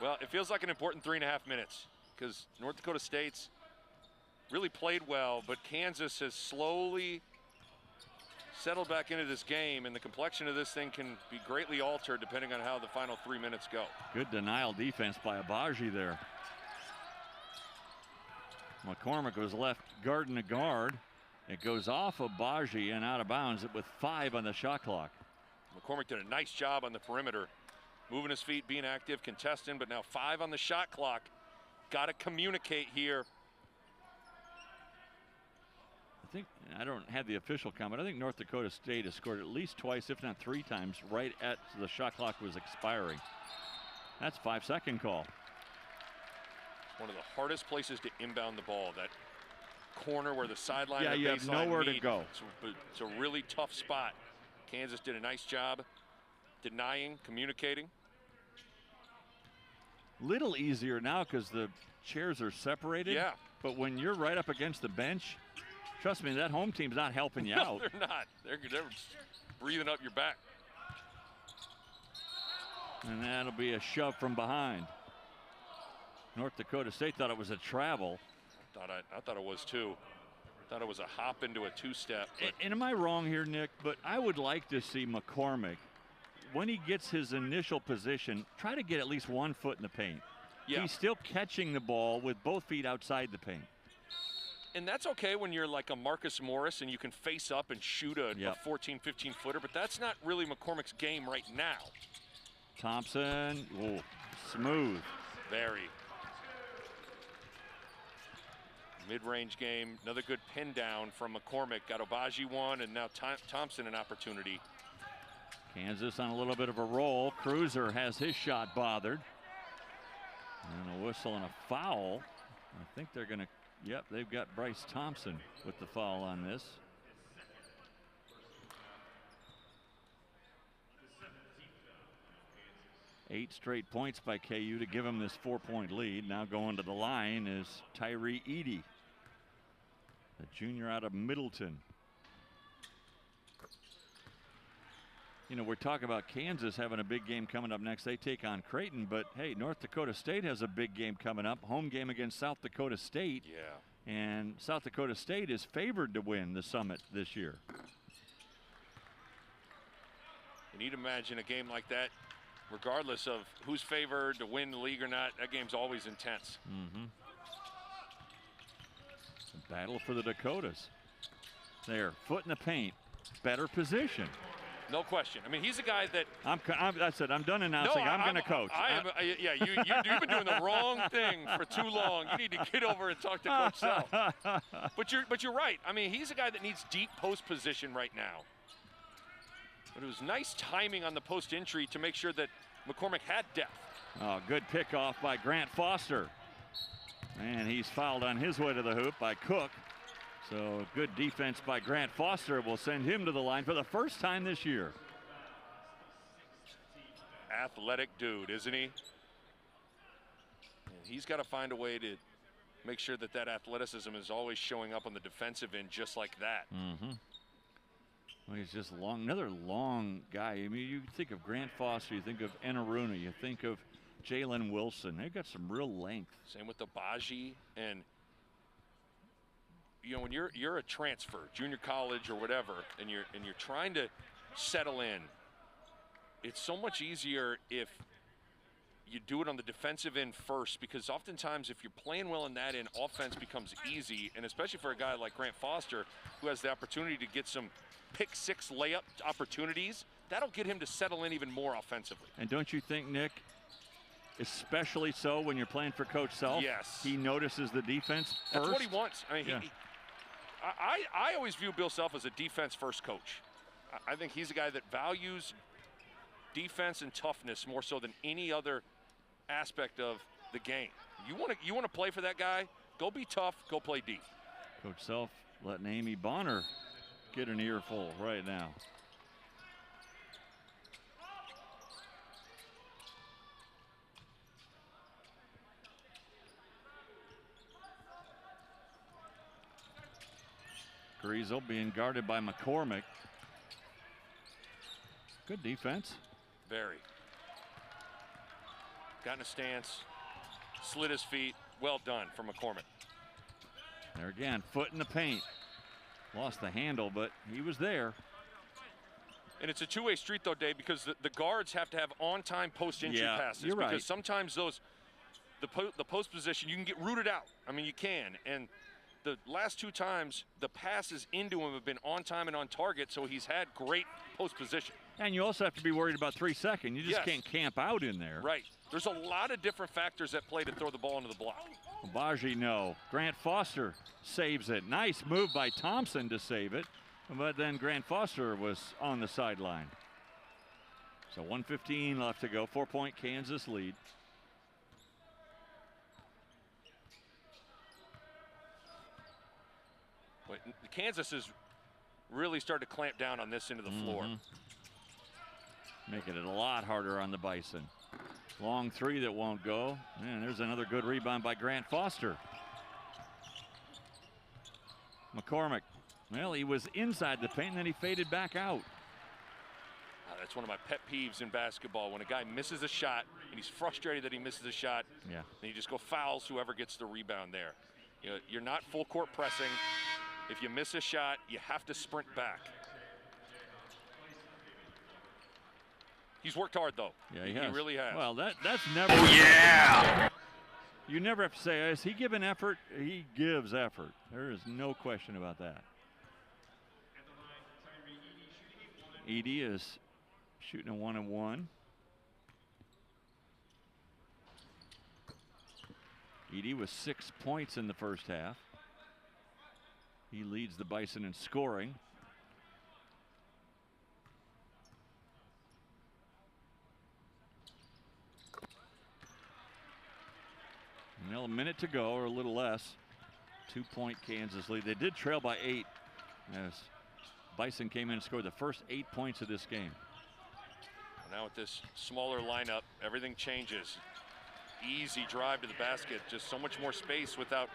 Well, it feels like an important 3.5 minutes because North Dakota State's really played well, but Kansas has slowly settled back into this game, and the complexion of this thing can be greatly altered depending on how the final 3 minutes go. Good denial defense by Abaji there. McCormick was left guarding the guard. It goes off Abaji and out of bounds with 5 on the shot clock. McCormick did a nice job on the perimeter, moving his feet, being active, contesting, but now 5 on the shot clock. Got to communicate here. I don't have the official count, but I think North Dakota State has scored at least twice, if not 3 times, right at the shot clock was expiring. That's 5-second call. One of the hardest places to inbound the ball, that corner where the sideline and you have nowhere to go. It's a really tough spot. Kansas did a nice job denying, communicating. Little easier now because the chairs are separated. Yeah. But when you're right up against the bench, trust me, that home team's not helping you out. They're not. They're breathing up your back. And that'll be a shove from behind. North Dakota State thought it was a travel. I thought it was too. Thought it was a hop into a 2-step. And am I wrong here, Nick? But I would like to see McCormick, when he gets his initial position, try to get at least 1 foot in the paint. Yeah. He's still catching the ball with both feet outside the paint. And that's okay when you're like a Marcus Morris and you can face up and shoot a 14, 15 footer, but that's not really McCormick's game right now. Thompson, smooth. Very. Mid-range game, another good pin down from McCormick. Got Abaji one, and now Thompson an opportunity. Kansas on a little bit of a roll. Cruiser has his shot bothered. And a whistle and a foul. I think they're going to, they've got Bryce Thompson with the foul on this. Eight straight points by KU to give him this 4-point lead. Now going to the line is Tyree Eady, the junior out of Middleton. You know, we're talking about Kansas having a big game coming up next. They take on Creighton, but hey, North Dakota State has a big game coming up. Home game against South Dakota State. Yeah. And South Dakota State is favored to win the Summit this year. You need to imagine a game like that, regardless of who's favored to win the league or not, that game's always intense. A battle for the Dakotas. There, foot in the paint, better position. No question. I mean, he's a guy that that's it. I'm done announcing. I'm going to coach. You've been doing the wrong thing for too long. You need to get over and talk to Coach Self. But you're right. I mean, he's a guy that needs deep post position right now. But it was nice timing on the post entry to make sure that McCormick had depth. Oh, good pick off by Grant Foster. And he's fouled on his way to the hoop by Cook. So good defense by Grant Foster will send him to the line for the first time this year. Athletic dude, isn't he? And he's got to find a way to make sure that that athleticism is always showing up on the defensive end just like that. Well, he's just another long guy. I mean, you think of Grant Foster, you think of Enaruna, you think of Jalen Wilson. They've got some real length. Same with Abaji. And you know, when you're a transfer, junior college or whatever, and you're trying to settle in, it's so much easier if you do it on the defensive end first, because oftentimes if you're playing well in that end, offense becomes easy, and especially for a guy like Grant Foster who has the opportunity to get some pick 6 layup opportunities, that'll get him to settle in even more offensively. And don't you think, Nick, especially so when you're playing for Coach Self, yes, he notices the defense first? That's what he wants. I mean, I always view Bill Self as a defense-first coach. I think he's a guy that values defense and toughness more so than any other aspect of the game. You want to play for that guy? Go be tough. Go play deep. Coach Self letting Amy Bonner get an earful right now. Griesel being guarded by McCormick. Good defense. Very. Got in a stance, slid his feet. Well done for McCormick. There again, foot in the paint. Lost the handle, but he was there. And it's a two-way street, though, Dave, because the guards have to have on-time post-entry passes. You're right. Because sometimes the post position, you can get rooted out. I mean, you can. And the last two times, the passes into him have been on time and on target, so he's had great post position. And you also have to be worried about 3 seconds. You just can't camp out in there. Right. There's a lot of different factors at play to throw the ball into the block. Baji, no. Grant Foster saves it. Nice move by Thompson to save it. But then Grant Foster was on the sideline. So 1:15 left to go. 4-point Kansas lead. But Kansas has really started to clamp down on this end of the floor. Making it a lot harder on the Bison. Long three that won't go. And there's another good rebound by Grant Foster. McCormick. Well, he was inside the paint and then he faded back out. That's one of my pet peeves in basketball. When a guy misses a shot and he's frustrated that he misses a shot, then you just go fouls whoever gets the rebound there. You know, you're not full court pressing. If you miss a shot, you have to sprint back. He's worked hard, though. Yeah, he has. He really has. Well, that's never. Oh, yeah! You never have to say, is he giving effort? He gives effort. There is no question about that. Edie is shooting a 1-and-1. Edie with 6 points in the first half. He leads the Bison in scoring. Well, a minute to go, or a little less. 2-point Kansas lead. They did trail by 8 as Bison came in and scored the first 8 points of this game. Now with this smaller lineup, everything changes. Easy drive to the basket, just so much more space without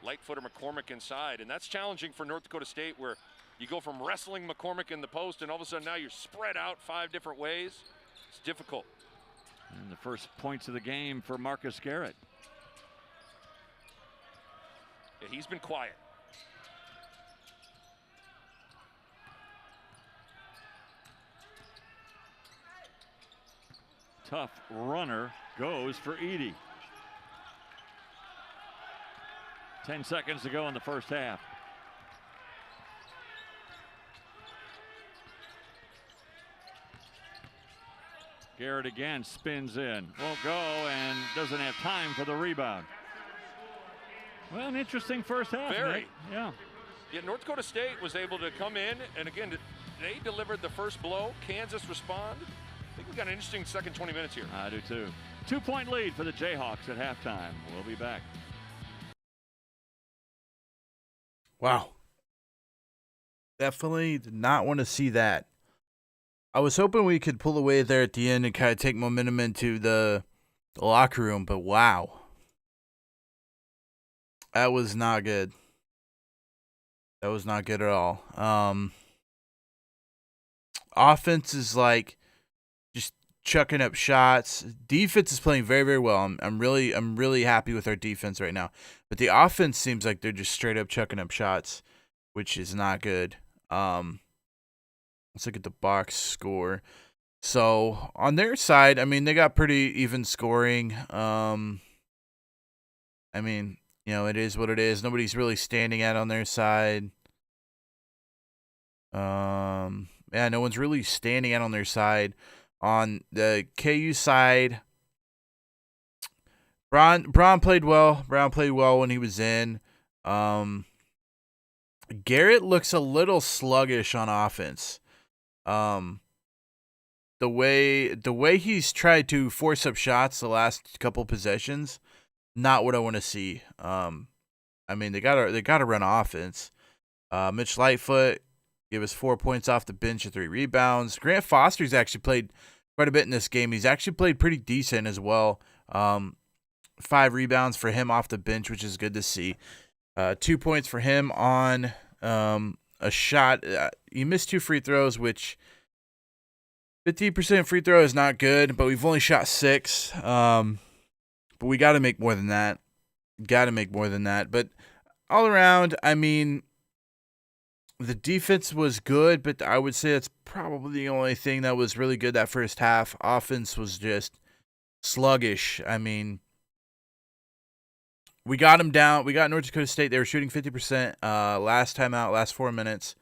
Lightfoot or McCormick inside. And that's challenging for North Dakota State, where you go from wrestling McCormick in the post and all of a sudden now you're spread out 5 different ways. It's difficult. And the first points of the game for Marcus Garrett. Yeah, he's been quiet. Tough runner goes for Edie. 10 seconds to go in the first half. Garrett again spins in. Won't go and doesn't have time for the rebound. Well, an interesting first half. Very. Nick. Yeah. Yeah, North Dakota State was able to come in, and again, they delivered the first blow. Kansas respond. I think we got an interesting second 20 minutes here. I do too. 2-point lead for the Jayhawks at halftime. We'll be back. Wow. Definitely did not want to see that. I was hoping we could pull away there at the end and kind of take momentum into the locker room, but wow. That was not good. That was not good at all. Offense is like just chucking up shots. Defense is playing very, very well. I'm really happy with our defense right now. But the offense seems like they're just straight up chucking up shots, which is not good. Let's look at the box score. So on their side, I mean, they got pretty even scoring. I mean, you know, it is what it is. Nobody's really standing out on their side. Yeah, no one's really standing out on their side. On the KU side, Braun played well. Brown played well when he was in. Garrett looks a little sluggish on offense. The way he's tried to force up shots the last couple possessions, not what I want to see. I mean, they gotta run offense. Mitch Lightfoot gave us 4 points off the bench and 3 rebounds. Grant Foster's actually played quite a bit in this game. He's actually played pretty decent as well. 5 rebounds for him off the bench, which is good to see. 2 points for him on a shot. You missed 2 free throws, which 50% free throw is not good, but we've only shot 6. But we got to make more than that. But all around, I mean, the defense was good, but I would say that's probably the only thing that was really good that first half. Offense was just sluggish. I mean, we got them down. We got North Dakota State. They were shooting 50% last time out, last 4 minutes,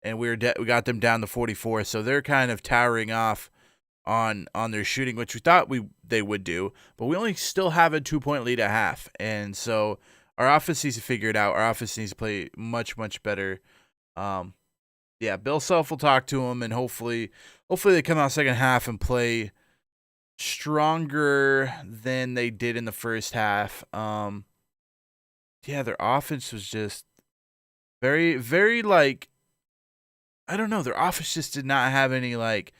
and we got them down to 44. So they're kind of towering off on their shooting, which we thought they would do, but we only still have a 2-point lead at half, and so our offense needs to figure it out. Our offense needs to play much, much better. Bill Self will talk to him, and hopefully they come out second half and play stronger than they did in the first half. Their offense was just very, very, like, I don't know. Their offense just did not have any, like,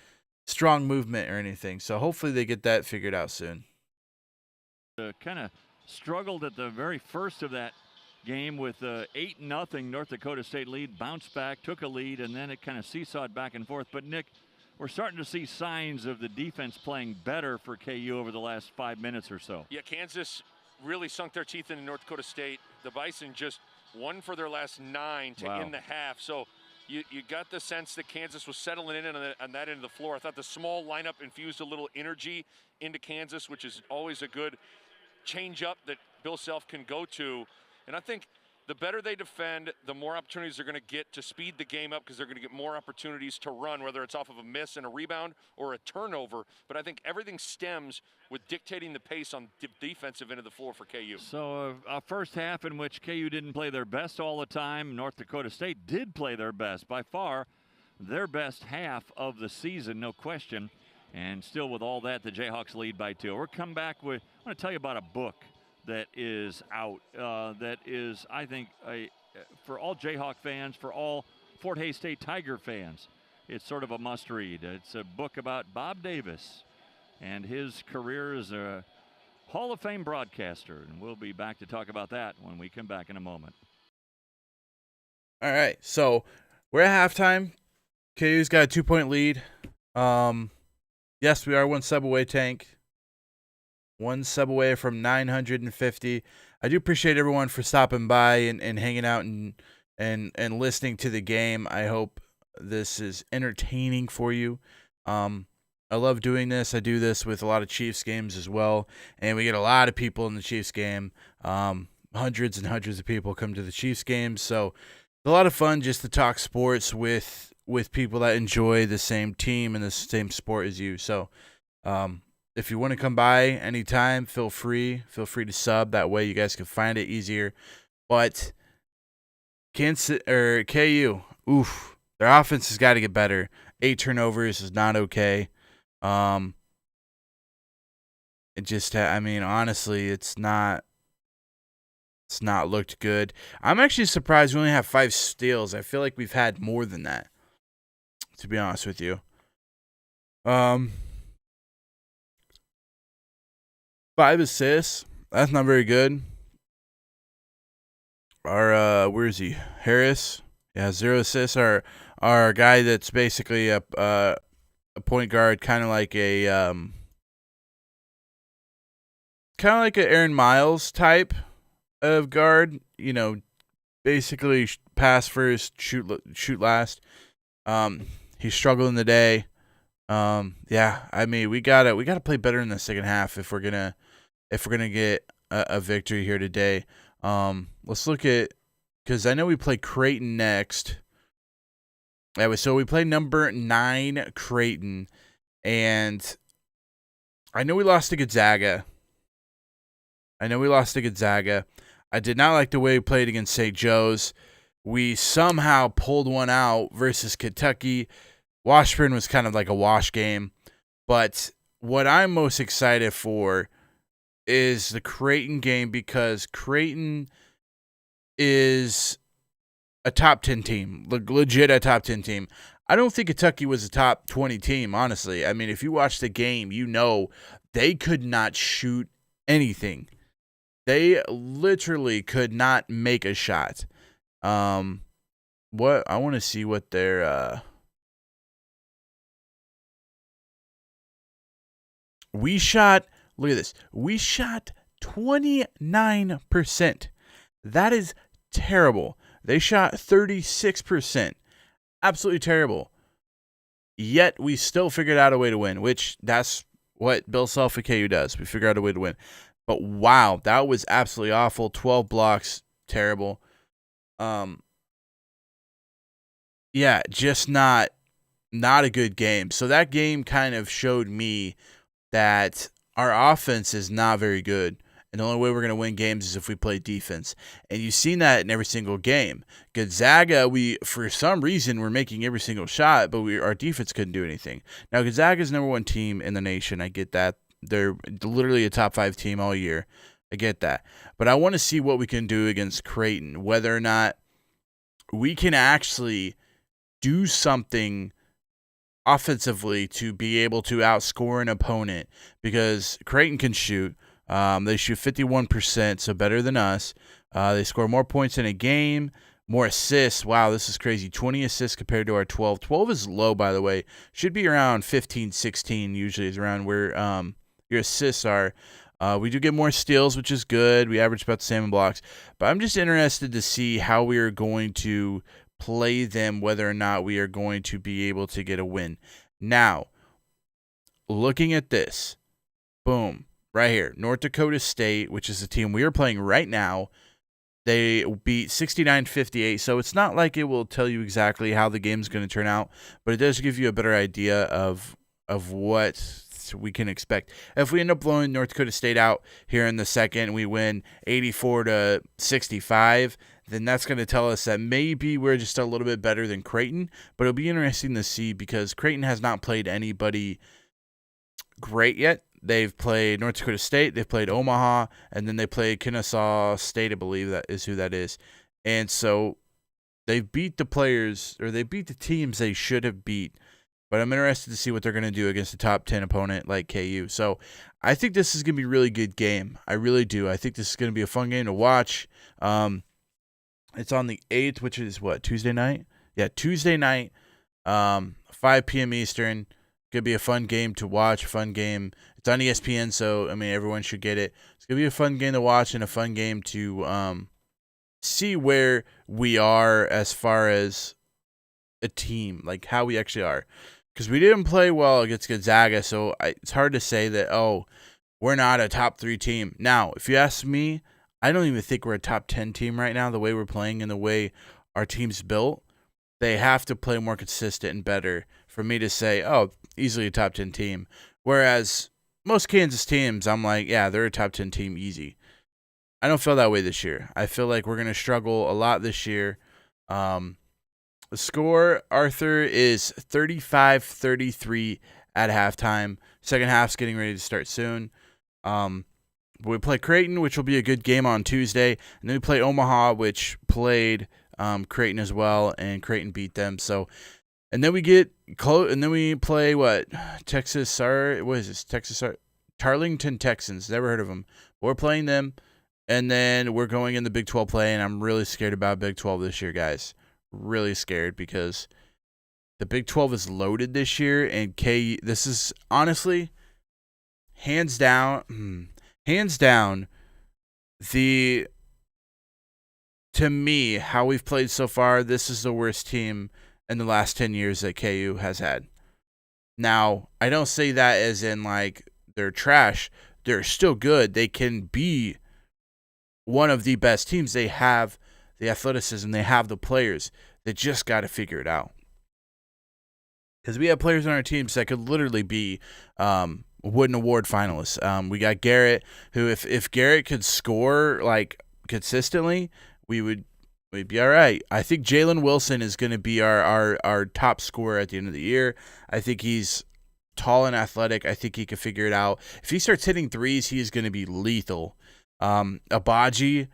strong movement or anything. So hopefully they get that figured out soon. Kind of struggled at the very first of that game with 8-0 North Dakota State lead, bounced back, took a lead, and then it kind of seesawed back and forth. But, Nick, we're starting to see signs of the defense playing better for KU over the last 5 minutes or so. Yeah, Kansas really sunk their teeth into North Dakota State. The Bison just won for their last 9 to end the half. So you got the sense that Kansas was settling in on that end of the floor. I thought the small lineup infused a little energy into Kansas, which is always a good change-up that Bill Self can go to. And I think the better they defend, the more opportunities they're going to get to speed the game up, because they're going to get more opportunities to run, whether it's off of a miss and a rebound or a turnover. But I think everything stems with dictating the pace on the defensive end of the floor for KU. So a first half in which KU didn't play their best all the time. North Dakota State did play their best, by far their best half of the season, no question. And still with all that, the Jayhawks lead by 2. We'll come back with, I want to tell you about a book that is out, that is, I think, for all Jayhawk fans, for all Fort Hays State Tiger fans, it's sort of a must-read. It's a book about Bob Davis and his career as a Hall of Fame broadcaster, and we'll be back to talk about that when we come back in a moment. All right, so we're at halftime. KU's got a 2-point lead. Yes, we are 1 sub away, Tank. 1 sub away from 950. I do appreciate everyone for stopping by and hanging out and listening to the game. I hope this is entertaining for you. I love doing this. I do this with a lot of Chiefs games as well, and we get a lot of people in the Chiefs game. Hundreds and hundreds of people come to the Chiefs games, so it's a lot of fun just to talk sports with people that enjoy the same team and the same sport as you. So, if you want to come by anytime, feel free to sub. That way you guys can find it easier. But KU, their offense has got to get better. 8 turnovers is not okay. It just, I mean, honestly, it's not looked good. I'm actually surprised we only have 5 steals. I feel like we've had more than that, to be honest with you. 5 assists. That's not very good. Our where is he? Harris. Yeah, 0 assists. Our guy that's basically a point guard, kind of like a Aaron Miles type of guard. You know, basically pass first, shoot last. He's struggling today. Yeah, I mean, we gotta play better in the second half if we're gonna get a victory here today. Let's look at, because I know we play Creighton next. Yeah, so we play number 9 Creighton, and I know we lost to Gonzaga. I did not like the way we played against St. Joe's. We somehow pulled one out versus Kentucky. Washburn was kind of like a wash game. But what I'm most excited for is the Creighton game, because Creighton is a top 10 team, legit a top 10 team. I don't think Kentucky was a top 20 team, honestly. I mean, if you watch the game, you know they could not shoot anything. They literally could not make a shot. I want to see what their we shot. Look at this. We shot 29%. That is terrible. They shot 36%. Absolutely terrible. Yet we still figured out a way to win, which that's what Bill Self at KU does. We figure out a way to win. But wow, that was absolutely awful. 12 blocks, terrible. Yeah, just not a good game. So that game kind of showed me that our offense is not very good. And the only way we're going to win games is if we play defense. And you've seen that in every single game. Gonzaga, for some reason, we're making every single shot, but our defense couldn't do anything. Now, Gonzaga's number one team in the nation. I get that. They're literally a top 5 team all year. I get that. But I want to see what we can do against Creighton, whether or not we can actually do something offensively to be able to outscore an opponent, because Creighton can shoot. They shoot 51%, so better than us. They score more points in a game, more assists. Wow, this is crazy. 20 assists compared to our 12. 12 is low, by the way. Should be around 15, 16 usually is around where your assists are. We do get more steals, which is good. We average about the same in blocks. But I'm just interested to see how we are going to play them, whether or not we are going to be able to get a win. Now, looking at this, boom, right here, North Dakota State, which is the team we are playing right now, they beat 69-58, so it's not like it will tell you exactly how the game's going to turn out, but it does give you a better idea of what we can expect. If we end up blowing North Dakota State out here in the second, we win 84-65, then that's going to tell us that maybe we're just a little bit better than Creighton. But it'll be interesting to see, because Creighton has not played anybody great yet. They've played North Dakota State, they've played Omaha, and then they played Kennesaw State, I believe that is who that is. And so they've beat the players, or they beat the teams they should have beat. But I'm interested to see what they're going to do against a top 10 opponent like KU. So I think this is going to be a really good game. I really do. I think this is going to be a fun game to watch. It's on the 8th, which is what, Tuesday night? Yeah, Tuesday night, 5 p.m. Eastern. Could be a fun game to watch, fun game. It's on ESPN, so, I mean, everyone should get it. It's going to be a fun game to watch and a fun game to see where we are as far as a team, like how we actually are. Because we didn't play well against Gonzaga, so it's hard to say that, we're not a top 3 team. Now, if you ask me, I don't even think we're a top 10 team right now, the way we're playing and the way our team's built. They have to play more consistent and better for me to say, easily a top 10 team. Whereas most Kansas teams, I'm like, yeah, they're a top 10 team easy. I don't feel that way this year. I feel like we're going to struggle a lot this year. The score, Arthur, is 35-33 at halftime. Second half's getting ready to start soon. We play Creighton, which will be a good game on Tuesday, and then we play Omaha, which played Creighton as well, and Creighton beat them. So, and then we get close, and then we play Tarleton Texans. Never heard of them. We're playing them, and then we're going in the Big 12 play, and I'm really scared about Big 12 this year, guys. Really scared, because the Big 12 is loaded this year, and this is honestly hands down, to me, how we've played so far, this is the worst team in the last 10 years that KU has had. Now, I don't say that as in like they're trash. They're still good. They can be one of the best teams. They have the athleticism. They have the players. They just got to figure it out. Because we have players on our teams that could literally be Wooden Award finalists. We got Garrett, who if Garrett could score like consistently, we'd be all right. I think Jalen Wilson is going to be our top scorer at the end of the year. I think he's tall and athletic. I think he can figure it out. If he starts hitting threes, he is going to be lethal. Abaji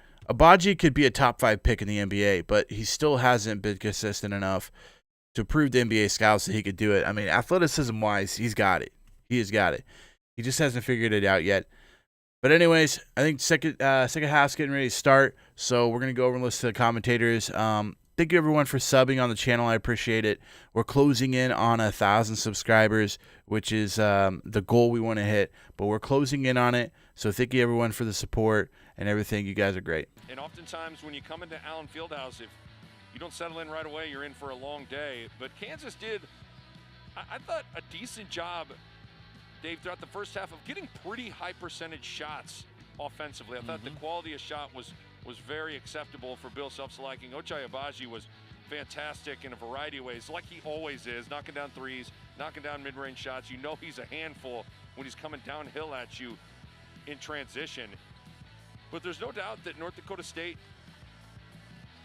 could be a top 5 pick in the NBA, but he still hasn't been consistent enough to prove to NBA scouts that he could do it. I mean, athleticism-wise, he's got it. He has got it. He just hasn't figured it out yet. But anyways, I think second half's getting ready to start, so we're going to go over and listen to the commentators. Thank you, everyone, for subbing on the channel. I appreciate it. We're closing in on 1,000 subscribers, which is the goal we want to hit. But we're closing in on it. So thank you, everyone, for the support and everything. You guys are great. And oftentimes when you come into Allen Fieldhouse, if you don't settle in right away, you're in for a long day. But Kansas did, I thought, a decent job, Dave, throughout the first half of getting pretty high percentage shots offensively. I thought the quality of shot was very acceptable for Bill Self's liking. Ochai Agbaji was fantastic in a variety of ways, like he always is, knocking down threes, knocking down mid-range shots. You know he's a handful when he's coming downhill at you in transition. But there's no doubt that North Dakota State,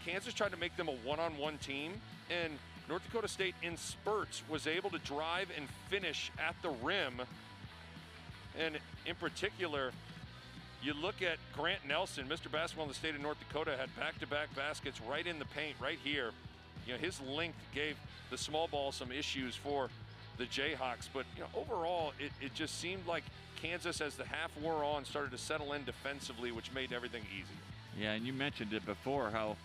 Kansas tried to make them a one-on-one team, and North Dakota State in spurts was able to drive and finish at the rim. And in particular, you look at Grant Nelson, Mr. Basketball in the state of North Dakota, had back-to-back baskets right in the paint, right here. You know, his length gave the small ball some issues for the Jayhawks, but you know, overall, it just seemed like Kansas, as the half wore on, started to settle in defensively, which made everything easy. Yeah, and you mentioned it before, how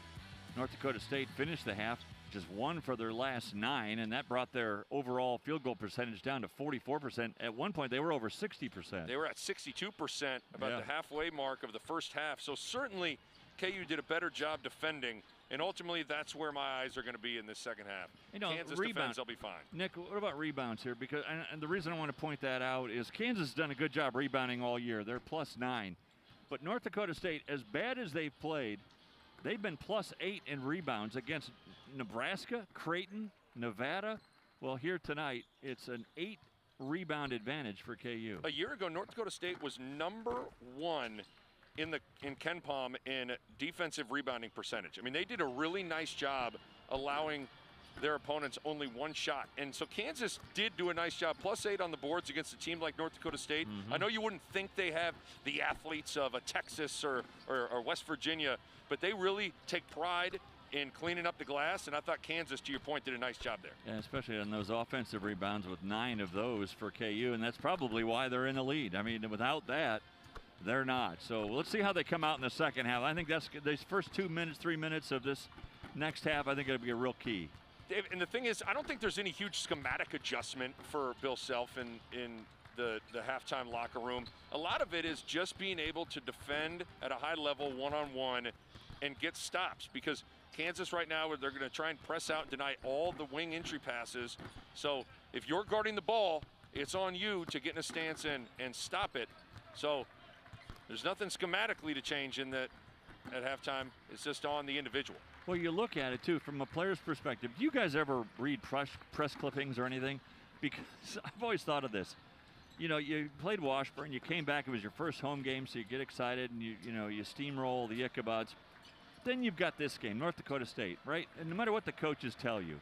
North Dakota State finished the half just 1 for their last 9, and that brought their overall field goal percentage down to 44%. At one point, they were over 60%. They were at 62%, about the halfway mark of the first half. So certainly, KU did a better job defending, and ultimately, that's where my eyes are going to be in this second half. You know, Kansas defends, they'll be fine. Nick, what about rebounds here? Because and the reason I want to point that out is Kansas has done a good job rebounding all year. They're +9. But North Dakota State, as bad as they've played, they've been +8 in rebounds against Nebraska, Creighton, Nevada. Well, here tonight, it's an 8 rebound advantage for KU. A year ago, North Dakota State was #1 in KenPom in defensive rebounding percentage. I mean, they did a really nice job allowing their opponents only 1 shot. And so Kansas did do a nice job, +8 on the boards against a team like North Dakota State. I know you wouldn't think they have the athletes of a Texas or West Virginia, but they really take pride in cleaning up the glass, and I thought Kansas, to your point, did a nice job there. Yeah, especially on those offensive rebounds with 9 of those for KU, and that's probably why they're in the lead. I mean, without that, they're not. So let's see how they come out in the second half. I think that's these first 2 minutes, 3 minutes of this next half, I think it'll be a real key. Dave, and the thing is, I don't think there's any huge schematic adjustment for Bill Self in the halftime locker room. A lot of it is just being able to defend at a high level one-on-one and get stops, because Kansas right now, they're going to try and press out and deny all the wing entry passes. So if you're guarding the ball, it's on you to get in a stance and stop it. So there's nothing schematically to change in that at halftime. It's just on the individual. Well, you look at it, too, from a player's perspective. Do you guys ever read press clippings or anything? Because I've always thought of this. You know, you played Washburn, you came back, it was your first home game, so you get excited and you steamroll the Ichabods. Then you've got this game, North Dakota State, right? And no matter what the coaches tell you,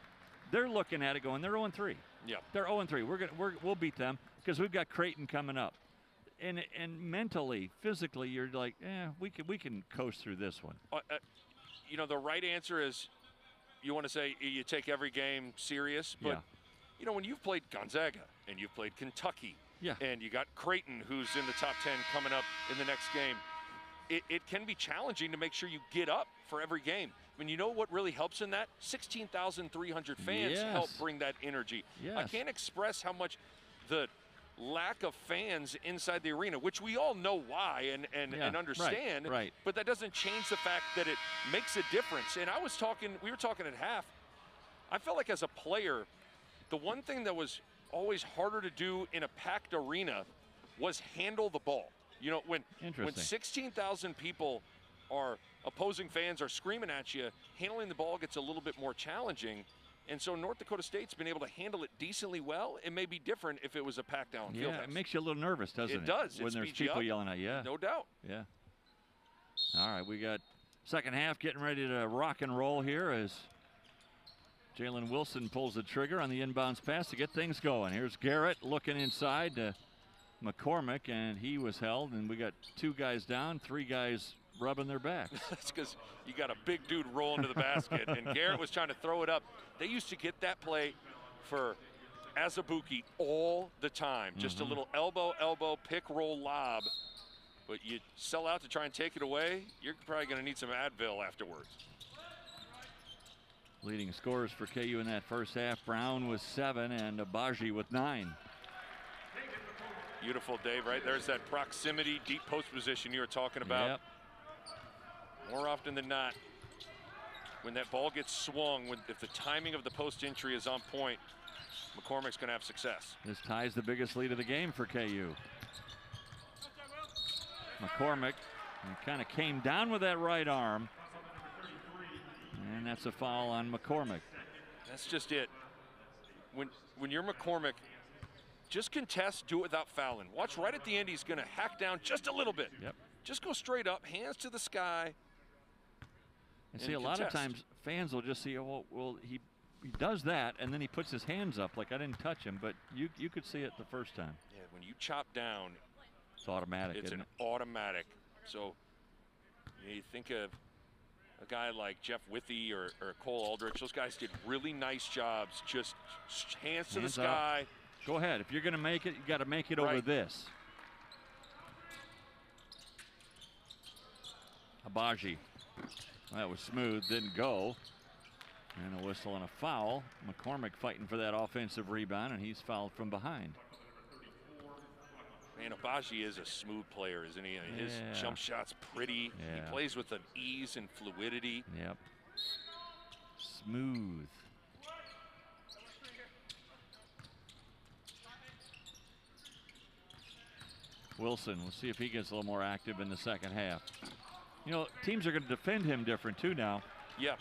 they're looking at it going, they're 0-3. Yeah. They're 0-3. We'll beat them because we've got Creighton coming up. And mentally, physically, you're like, we can coast through this one. You know, the right answer is you want to say you take every game serious, but you know, when you've played Gonzaga and you've played Kentucky, and you got Creighton, who's in the top 10 coming up in the next game, it can be challenging to make sure you get up for every game. I mean, you know what really helps in that? 16,300 fans help bring that energy. I can't express how much the lack of fans inside the arena, which we all know why and understand, right. But that doesn't change the fact that it makes a difference. And we were talking at half, I felt like as a player, the one thing that was always harder to do in a packed arena was handle the ball. You know, when 16,000 people opposing fans are screaming at you, handling the ball gets a little bit more challenging. And so North Dakota State's been able to handle it decently well. It may be different if it was a packed down field. Yeah, it makes you a little nervous, doesn't it? It does. When there's people yelling at you. No doubt. Yeah. All right, we got second half getting ready to rock and roll here as Jalen Wilson pulls the trigger on the inbounds pass to get things going. Here's Garrett looking inside to McCormick, and he was held, and we got 2 guys down, 3 guys rubbing their backs. That's because you got a big dude rolling to the basket, and Garrett was trying to throw it up. They used to get that play for Azubuike all the time. Just a little elbow, pick, roll, lob. But you sell out to try and take it away, you're probably going to need some Advil afterwards. Leading scorers for KU in that first half, Brown with 7 and Abaji with 9. Beautiful, Dave, right? There's that proximity, deep post position you were talking about. Yep. More often than not, when that ball gets swung, if the timing of the post entry is on point, McCormick's going to have success. This ties the biggest lead of the game for KU. McCormick kind of came down with that right arm. And that's a foul on McCormick. That's just it. When you're McCormick, just contest, do it without fouling. Watch right at the end, he's going to hack down just a little bit. Yep. Just go straight up, hands to the sky. And see, a lot of times fans will just see, oh, well, he does that, and then he puts his hands up like I didn't touch him, but you could see it the first time. Yeah, when you chop down, it's automatic. It's isn't an it? automatic. So you think of a guy like Jeff Withey or Cole Aldrich. Those guys did really nice jobs. Just hands to the sky. Up. Go ahead. If you're going to make it, you got to make it over this. Abaji. That was smooth, didn't go. And a whistle and a foul. McCormick fighting for that offensive rebound, and he's fouled from behind. Man, Abaji is a smooth player, isn't he? His jump shot's pretty. Yeah. He plays with an ease and fluidity. Yep. Smooth. Wilson, we'll see if he gets a little more active in the second half. You know, teams are going to defend him different too now. Yeah,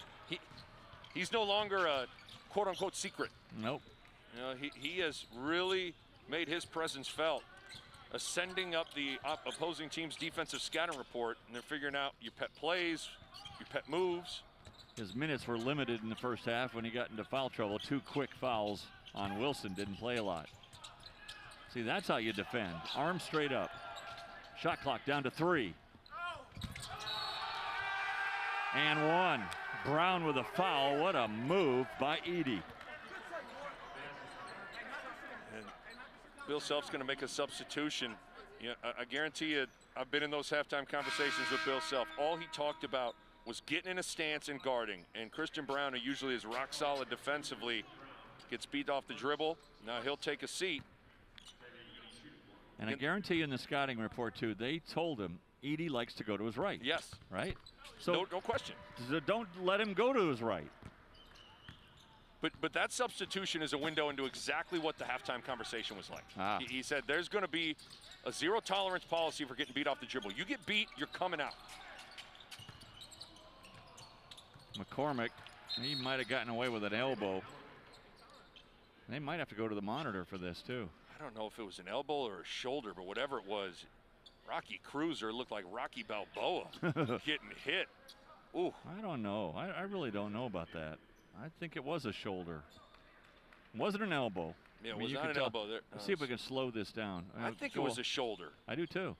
he's no longer a quote-unquote secret. Nope. You know, he has really made his presence felt, ascending up the opposing team's defensive scouting report, and they're figuring out your pet plays, your pet moves. His minutes were limited in the first half when he got into foul trouble. 2 quick fouls on Wilson, didn't play a lot. See, that's how you defend. Arm straight up. Shot clock down to 3. And 1. Brown with a foul. What a move by Edey. And Bill Self's going to make a substitution. You know, I guarantee you, I've been in those halftime conversations with Bill Self. All he talked about was getting in a stance and guarding. And Christian Brown, who usually is rock solid defensively, gets beat off the dribble. Now he'll take a seat. And I guarantee you in the scouting report, too, they told him Edey likes to go to his right. Yes. Right? So no question. Don't let him go to his right. But that substitution is a window into exactly what the halftime conversation was like. He said there's going to be a zero tolerance policy for getting beat off the dribble. You get beat, you're coming out. McCormick, he might have gotten away with an elbow. They might have to go to the monitor for this, too. I don't know if it was an elbow or a shoulder, but whatever it was, Rocky Cruiser looked like Rocky Balboa getting hit. Ooh. I don't know. I really don't know about that. I think it was a shoulder. Was it an elbow? Yeah, it was not an elbow. Let's see if we can slow this down. I think it was a shoulder. I do, too.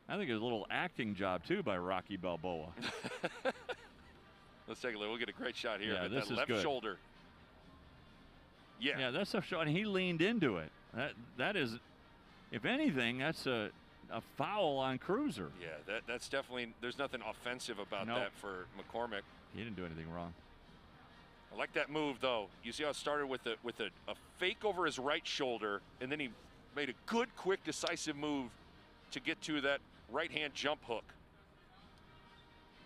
I think it was a little acting job, too, by Rocky Balboa. Let's take a look. We'll get a great shot here. Yeah, but this that is left good. shoulder. Yeah. Yeah, that's a shot, and he leaned into it. That is, if anything, that's a foul on Cruiser. Yeah, that's definitely, there's nothing offensive about that for McCormick. He didn't do anything wrong. I like that move, though. You see how it started with a fake over his right shoulder, and then he made a good, quick, decisive move to get to that right-hand jump hook.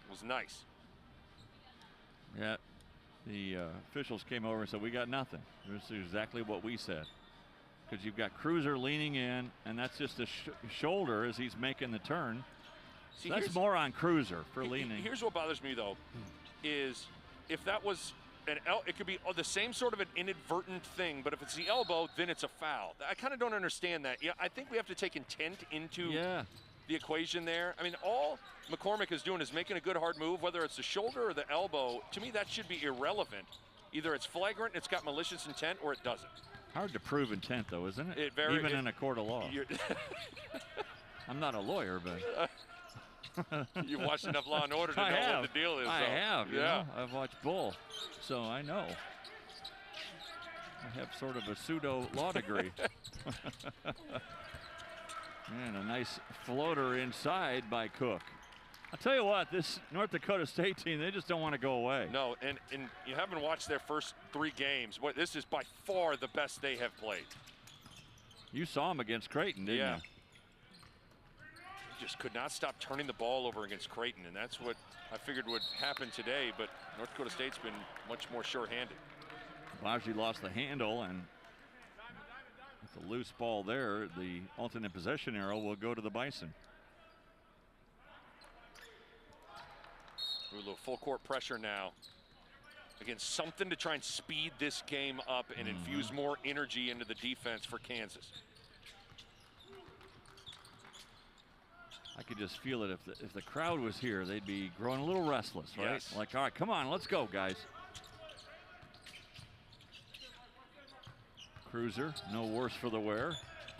It was nice. Yeah, the officials came over and said, we got nothing. This is exactly what we said. Because you've got Cruiser leaning in, and that's just a shoulder as he's making the turn. See, so that's more on Cruiser for leaning. Here's what bothers me, though, is if that was it could be the same sort of an inadvertent thing, but if it's the elbow, then it's a foul. I kind of don't understand that. Yeah, I think we have to take intent into the equation there. I mean, all McCormick is doing is making a good hard move, whether it's the shoulder or the elbow. To me, that should be irrelevant. Either it's flagrant, it's got malicious intent, or it doesn't. Hard to prove intent, though, isn't it? Even in a court of law. I'm not a lawyer, but you've watched enough Law and Order to know what the deal is. I have. Yeah. You know? I've watched Bull, so I know. I have sort of a pseudo law degree. And a nice floater inside by Cook. I'll tell you what, this North Dakota State team, they just don't want to go away. No, and you haven't watched their first 3 games. This is by far the best they have played. You saw them against Creighton, didn't you? Just could not stop turning the ball over against Creighton, and that's what I figured would happen today, but North Dakota State's been much more sure-handed. Baji lost the handle, and with a loose ball there, the alternate possession arrow will go to the Bison. A little full court pressure now. Again, something to try and speed this game up and infuse more energy into the defense for Kansas. I could just feel it. If the crowd was here, they'd be growing a little restless, right? Yes. Like, all right, come on, let's go, guys. Cruiser, no worse for the wear.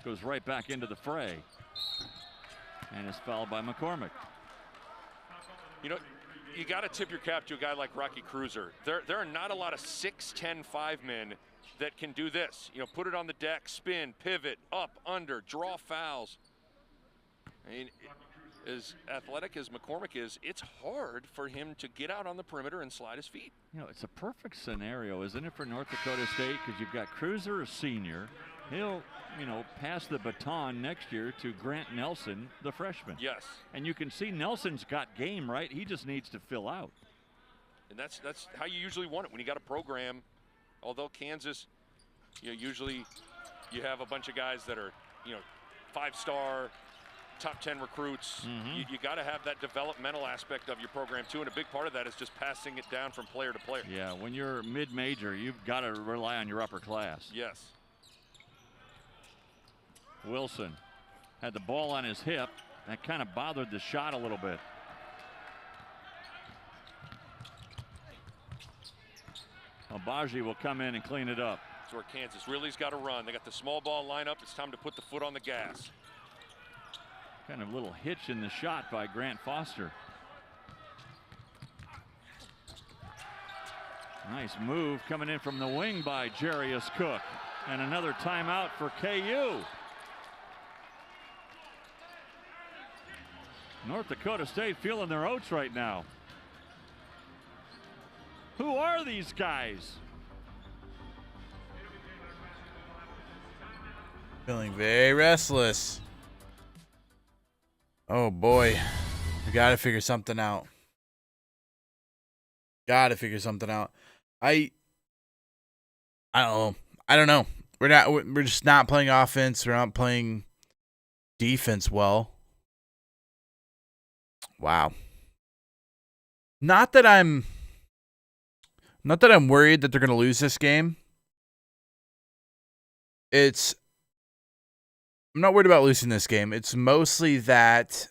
Goes right back into the fray. And is fouled by McCormick. You know, you got to tip your cap to a guy like Rocky Cruiser. There are not a lot of 6'10" 5-men that can do this. You know, put it on the deck, spin, pivot, up, under, draw fouls. I mean, as athletic as McCormick is, it's hard for him to get out on the perimeter and slide his feet. You know, it's a perfect scenario, isn't it, for North Dakota State? Because you've got Cruiser, a senior. He'll, you know, pass the baton next year to Grant Nelson, the freshman. Yes. And you can see Nelson's got game, right? He just needs to fill out. And that's how you usually want it when you got a program. Although Kansas, you know, usually you have a bunch of guys that are, you know, 5-star, top 10 recruits. You got to have that developmental aspect of your program too, and a big part of that is just passing it down from player to player. Yeah, when you're mid-major, you've got to rely on your upper class. Yes. Wilson had the ball on his hip. That kind of bothered the shot a little bit. Abaji will come in and clean it up. That's where Kansas really's got to run. They got the small ball lineup. It's time to put the foot on the gas. Kind of little hitch in the shot by Grant Foster. Nice move coming in from the wing by Jarius Cook. And another timeout for KU. North Dakota State feeling their oats right now. Who are these guys? Feeling very restless. Oh boy, we gotta figure something out. Gotta figure something out. I don't know. We're just not playing offense. We're not playing defense well. Wow. Not that I'm worried that they're gonna lose this game. I'm not worried about losing this game. It's mostly that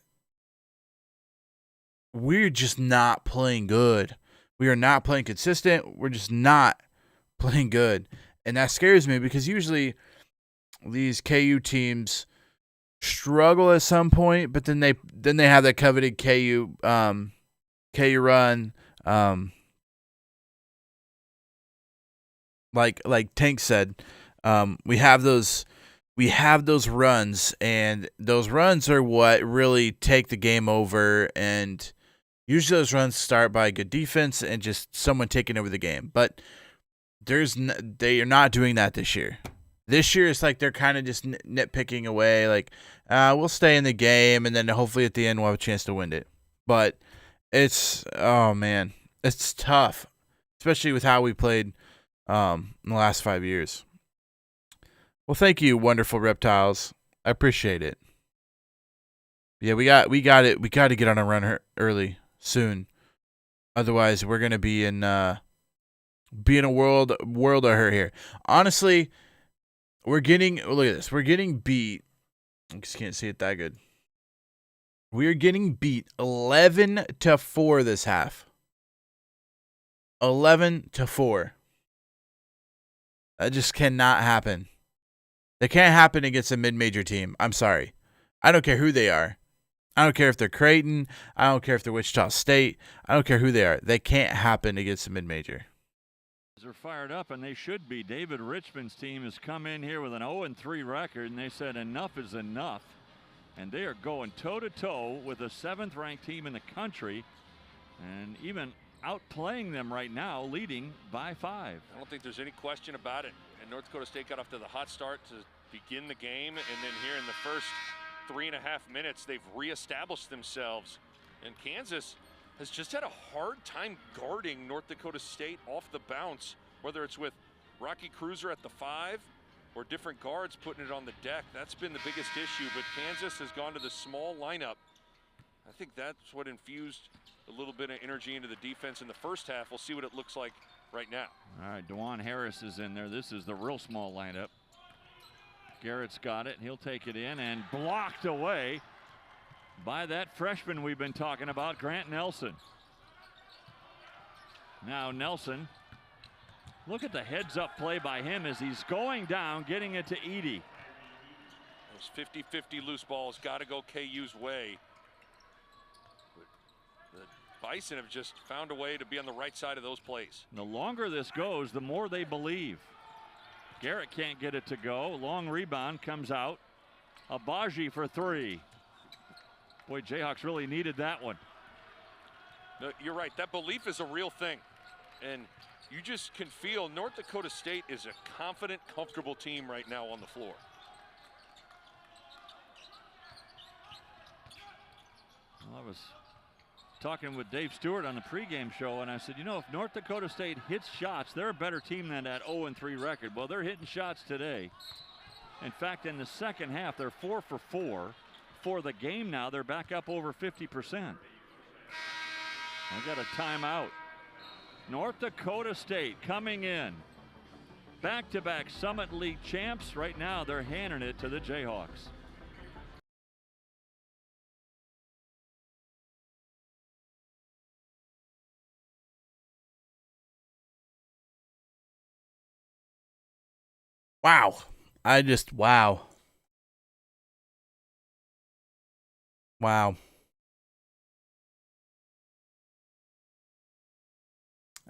we're just not playing good. We are not playing consistent. We're just not playing good. And that scares me because usually these KU teams struggle at some point, but then they have that coveted KU run. Like Tank said, we have those runs, and those runs are what really take the game over, and usually those runs start by good defense and just someone taking over the game. But they are not doing that this year. This year it's like they're kind of just nitpicking away, like we'll stay in the game, and then hopefully at the end we'll have a chance to win it. But it's tough, especially with how we played in the last 5 years. Well, thank you, wonderful reptiles. I appreciate it. Yeah, we got it. We got to get on a run early soon. Otherwise, we're gonna be in a world of hurt here. Honestly, look at this. We're getting beat. I just can't see it that good. We're getting beat 11-4 this half. 11-4. That just cannot happen. That can't happen against a mid-major team. I'm sorry. I don't care who they are. I don't care if they're Creighton. I don't care if they're Wichita State. I don't care who they are. They can't happen against a mid-major. They're fired up, and they should be. David Richmond's team has come in here with an 0-3 record, and they said enough is enough. And they are going toe-to-toe with the 7th-ranked team in the country, and even outplaying them right now, leading by 5. I don't think there's any question about it. And North Dakota State got off to the hot start to begin the game, and then here in the first 3.5 minutes, they've reestablished themselves. And Kansas has just had a hard time guarding North Dakota State off the bounce, whether it's with Rocky Cruiser at the 5 or different guards putting it on the deck. That's been the biggest issue, but Kansas has gone to the small lineup. I think that's what infused a little bit of energy into the defense in the first half. We'll see what it looks like right now. All right, DeJuan Harris is in there. This is the real small lineup. Garrett's got it. He'll take it in and blocked away by that freshman we've been talking about, Grant Nelson. Now Nelson, look at the heads-up play by him as he's going down, getting it to Edey. Those 50-50 loose balls got to go KU's way. But the Bison have just found a way to be on the right side of those plays. The longer this goes, the more they believe. Garrett can't get it to go. Long rebound comes out. Abaji for 3. Boy, Jayhawks really needed that one. No, you're right. That belief is a real thing. And you just can feel North Dakota State is a confident, comfortable team right now on the floor. Well, I was talking with Dave Stewart on the pregame show, and I said, you know, if North Dakota State hits shots, they're a better team than that 0-3 record. Well, they're hitting shots today. In fact, in the second half, they're 4 for 4. For the game now, they're back up over 50%. I got a timeout. North Dakota State coming in. Back-to-back Summit League champs. Right now, they're handing it to the Jayhawks. Wow. Wow. Wow.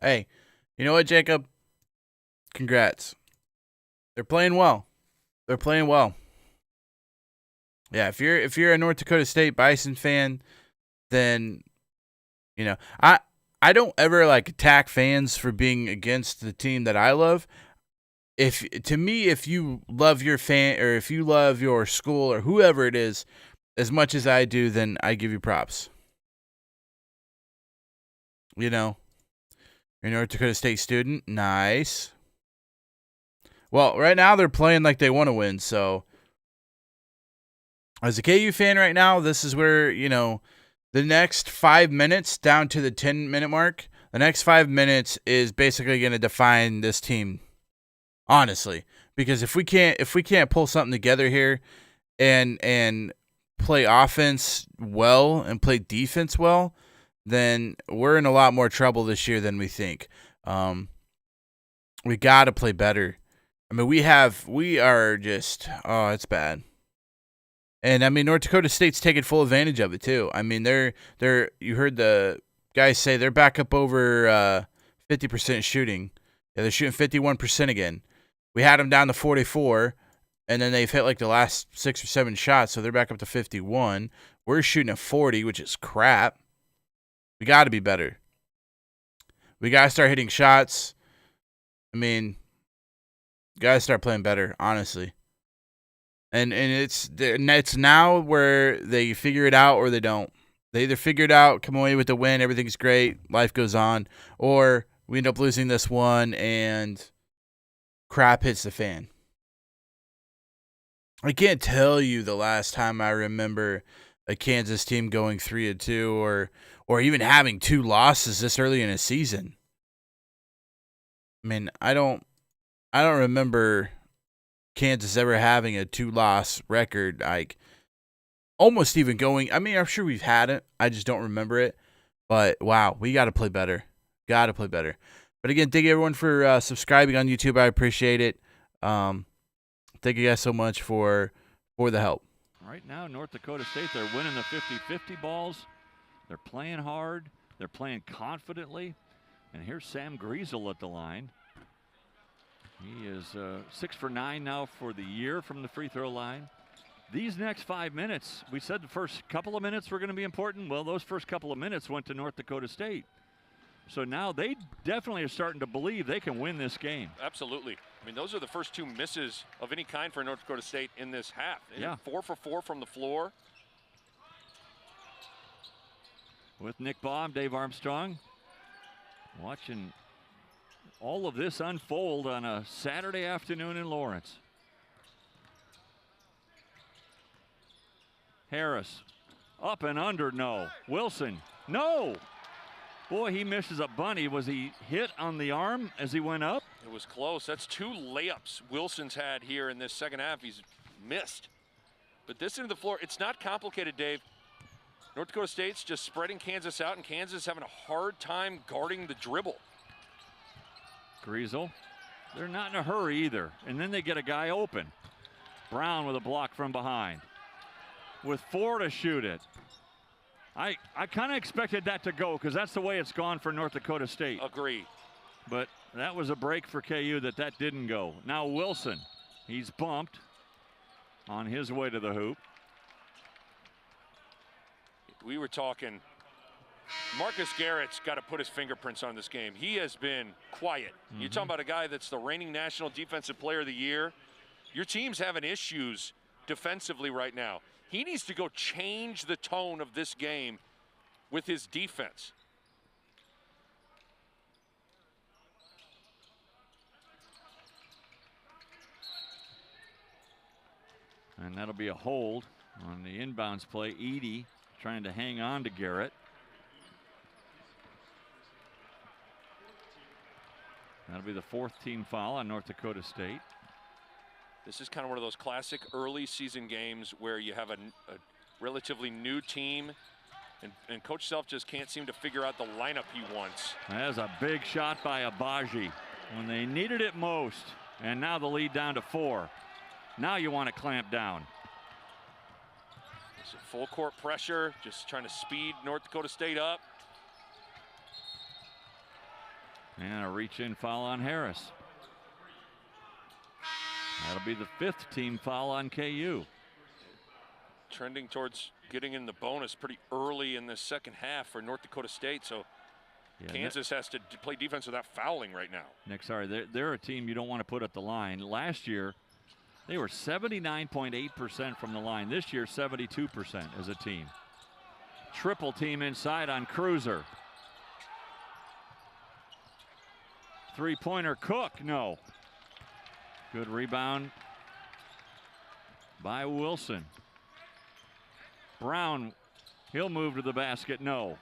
Hey, you know what, Jacob? Congrats. They're playing well. They're playing well. Yeah, if you're a North Dakota State Bison fan, then you know, I don't ever like attack fans for being against the team that I love. If you love your fan, or if you love your school or whoever it is as much as I do, then I give you props. You know, you're a North Dakota State student. Nice. Well, right now they're playing like they want to win. So as a KU fan right now, this is where, you know, the next 5 minutes down to the 10-minute mark, the next 5 minutes is basically going to define this team. Honestly, because if we can't pull something together here and play offense well and play defense well, then we're in a lot more trouble this year than we think. We got to play better. I mean, we are just, oh, it's bad. And I mean, North Dakota State's taking full advantage of it too. I mean, you heard the guys say they're back up over 50% shooting. Yeah, they're shooting 51% again. We had them down to 44, and then they've hit like the last 6 or 7 shots, so they're back up to 51. We're shooting at 40, which is crap. We got to be better. We got to start hitting shots. I mean, got to start playing better, honestly. And it's now where they figure it out or they don't. They either figure it out, come away with the win, everything's great, life goes on, or we end up losing this one and crap hits the fan. I can't tell you the last time I remember a Kansas team going 3-2 or even having 2 losses this early in a season. I mean, I don't remember Kansas ever having a 2-loss record, like almost even going. I mean, I'm sure we've had it. I just don't remember it. But wow, we got to play better. Got to play better. But again, thank you everyone for subscribing on YouTube. I appreciate it. Thank you guys so much for the help. Right now, North Dakota State, they're winning the 50-50 balls. They're playing hard. They're playing confidently. And here's Sam Griesel at the line. He is 6 for 9 now for the year from the free throw line. these next 5 minutes, we said the first couple of minutes were going to be important. Well, those first couple of minutes went to North Dakota State. So now they definitely are starting to believe they can win this game. Absolutely. I mean, those are the first 2 misses of any kind for North Dakota State in this half. Yeah. 4 for 4 from the floor. With Nick Baum, Dave Armstrong, watching all of this unfold on a Saturday afternoon in Lawrence. Harris, up and under, no. Wilson, no. Boy, he misses a bunny. Was he hit on the arm as he went up? It was close. That's 2 layups Wilson's had here in this second half. He's missed. But this into the floor, it's not complicated, Dave. North Dakota State's just spreading Kansas out, and Kansas having a hard time guarding the dribble. Griesel, they're not in a hurry either. And then they get a guy open. Brown with a block from behind. With 4 to shoot it. I kind of expected that to go because that's the way it's gone for North Dakota State. Agree. But that was a break for KU that didn't go. Now Wilson, he's bumped on his way to the hoop. We were talking, Marcus Garrett's got to put his fingerprints on this game. He has been quiet. You're talking about a guy that's the reigning National Defensive Player of the Year. Your team's having issues defensively right now. He needs to go change the tone of this game with his defense. And that'll be a hold on the inbounds play. Edey trying to hang on to Garrett. That'll be the 4th team foul on North Dakota State. This is kind of one of those classic early season games where you have a relatively new team and Coach Self just can't seem to figure out the lineup he wants. That's a big shot by Abaji when they needed it most. And now the lead down to 4. Now you want to clamp down. So full court pressure, just trying to speed North Dakota State up. And a reach-in foul on Harris. That'll be the 5th team foul on KU. Trending towards getting in the bonus pretty early in this second half for North Dakota State. So yeah, Kansas has to play defense without fouling right now. Nick, sorry, they're a team you don't want to put at the line. Last year, they were 79.8% from the line. This year, 72% as a team. Triple team inside on Cruiser. 3-pointer Cook, no. Good rebound by Wilson. Brown, he'll move to the basket, no.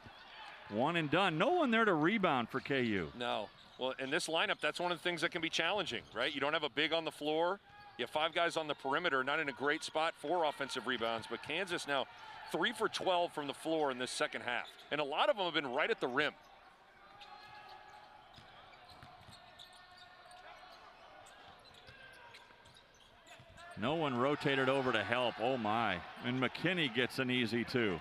One and done. No one there to rebound for KU. No. Well, in this lineup, that's one of the things that can be challenging, right? You don't have a big on the floor. You have 5 guys on the perimeter, not in a great spot for offensive rebounds. But Kansas now 3 for 12 from the floor in this second half. And a lot of them have been right at the rim. No one rotated over to help. Oh my. And McKinney gets an easy 2.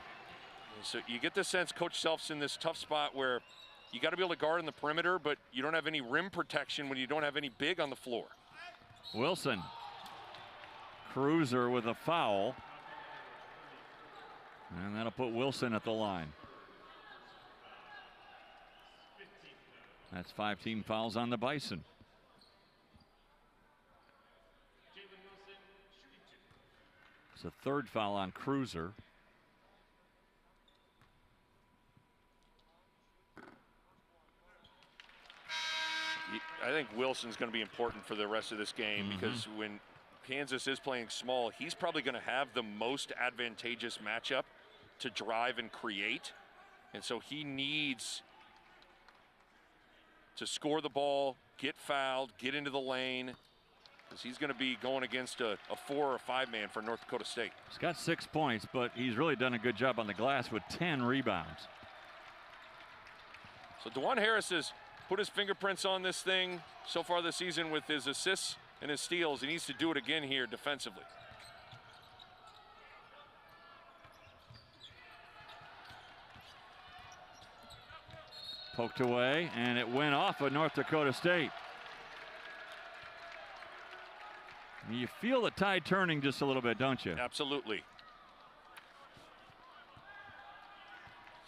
So you get the sense Coach Self's in this tough spot where you got to be able to guard on the perimeter, but you don't have any rim protection when you don't have any big on the floor. Wilson. Cruiser with a foul. And that'll put Wilson at the line. That's 5 team fouls on the Bison. It's a 3rd foul on Cruiser. I think Wilson's going to be important for the rest of this game because when Kansas is playing small, he's probably going to have the most advantageous matchup to drive and create. And so he needs to score the ball, get fouled, get into the lane, because he's going to be going against a 4 or 5 man for North Dakota State. He's got 6 points, but he's really done a good job on the glass with 10 rebounds. So DeJuan Harris has put his fingerprints on this thing so far this season with his assists and his steals. He needs to do it again here defensively. Poked away, and it went off of North Dakota State. You feel the tide turning just a little bit, don't you? Absolutely.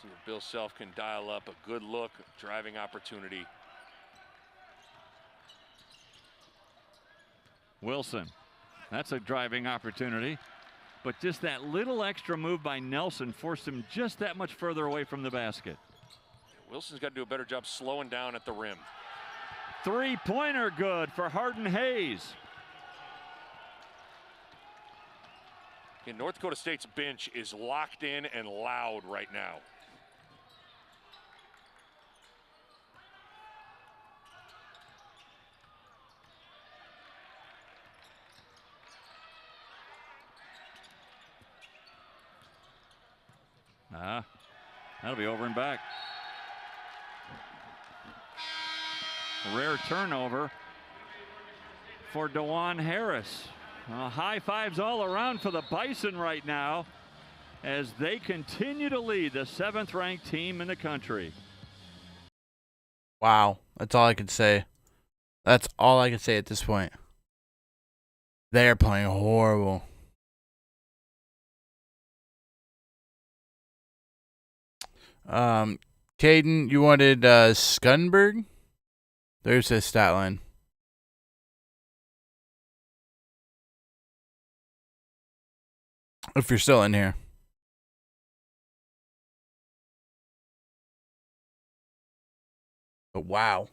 See if Bill Self can dial up a good look, driving opportunity. Wilson, that's a driving opportunity. But just that little extra move by Nelson forced him just that much further away from the basket. Wilson's got to do a better job slowing down at the rim. Three-pointer good for Harden Hayes. And North Dakota State's bench is locked in and loud right now. That'll be over and back. Rare turnover for DeJuan Harris. High fives all around for the Bison right now as they continue to lead the 7th-ranked team in the country. Wow. That's all I can say. That's all I can say at this point. They're playing horrible. Caden, you wanted Skunberg? There's his stat line. If you're still in here. But wow.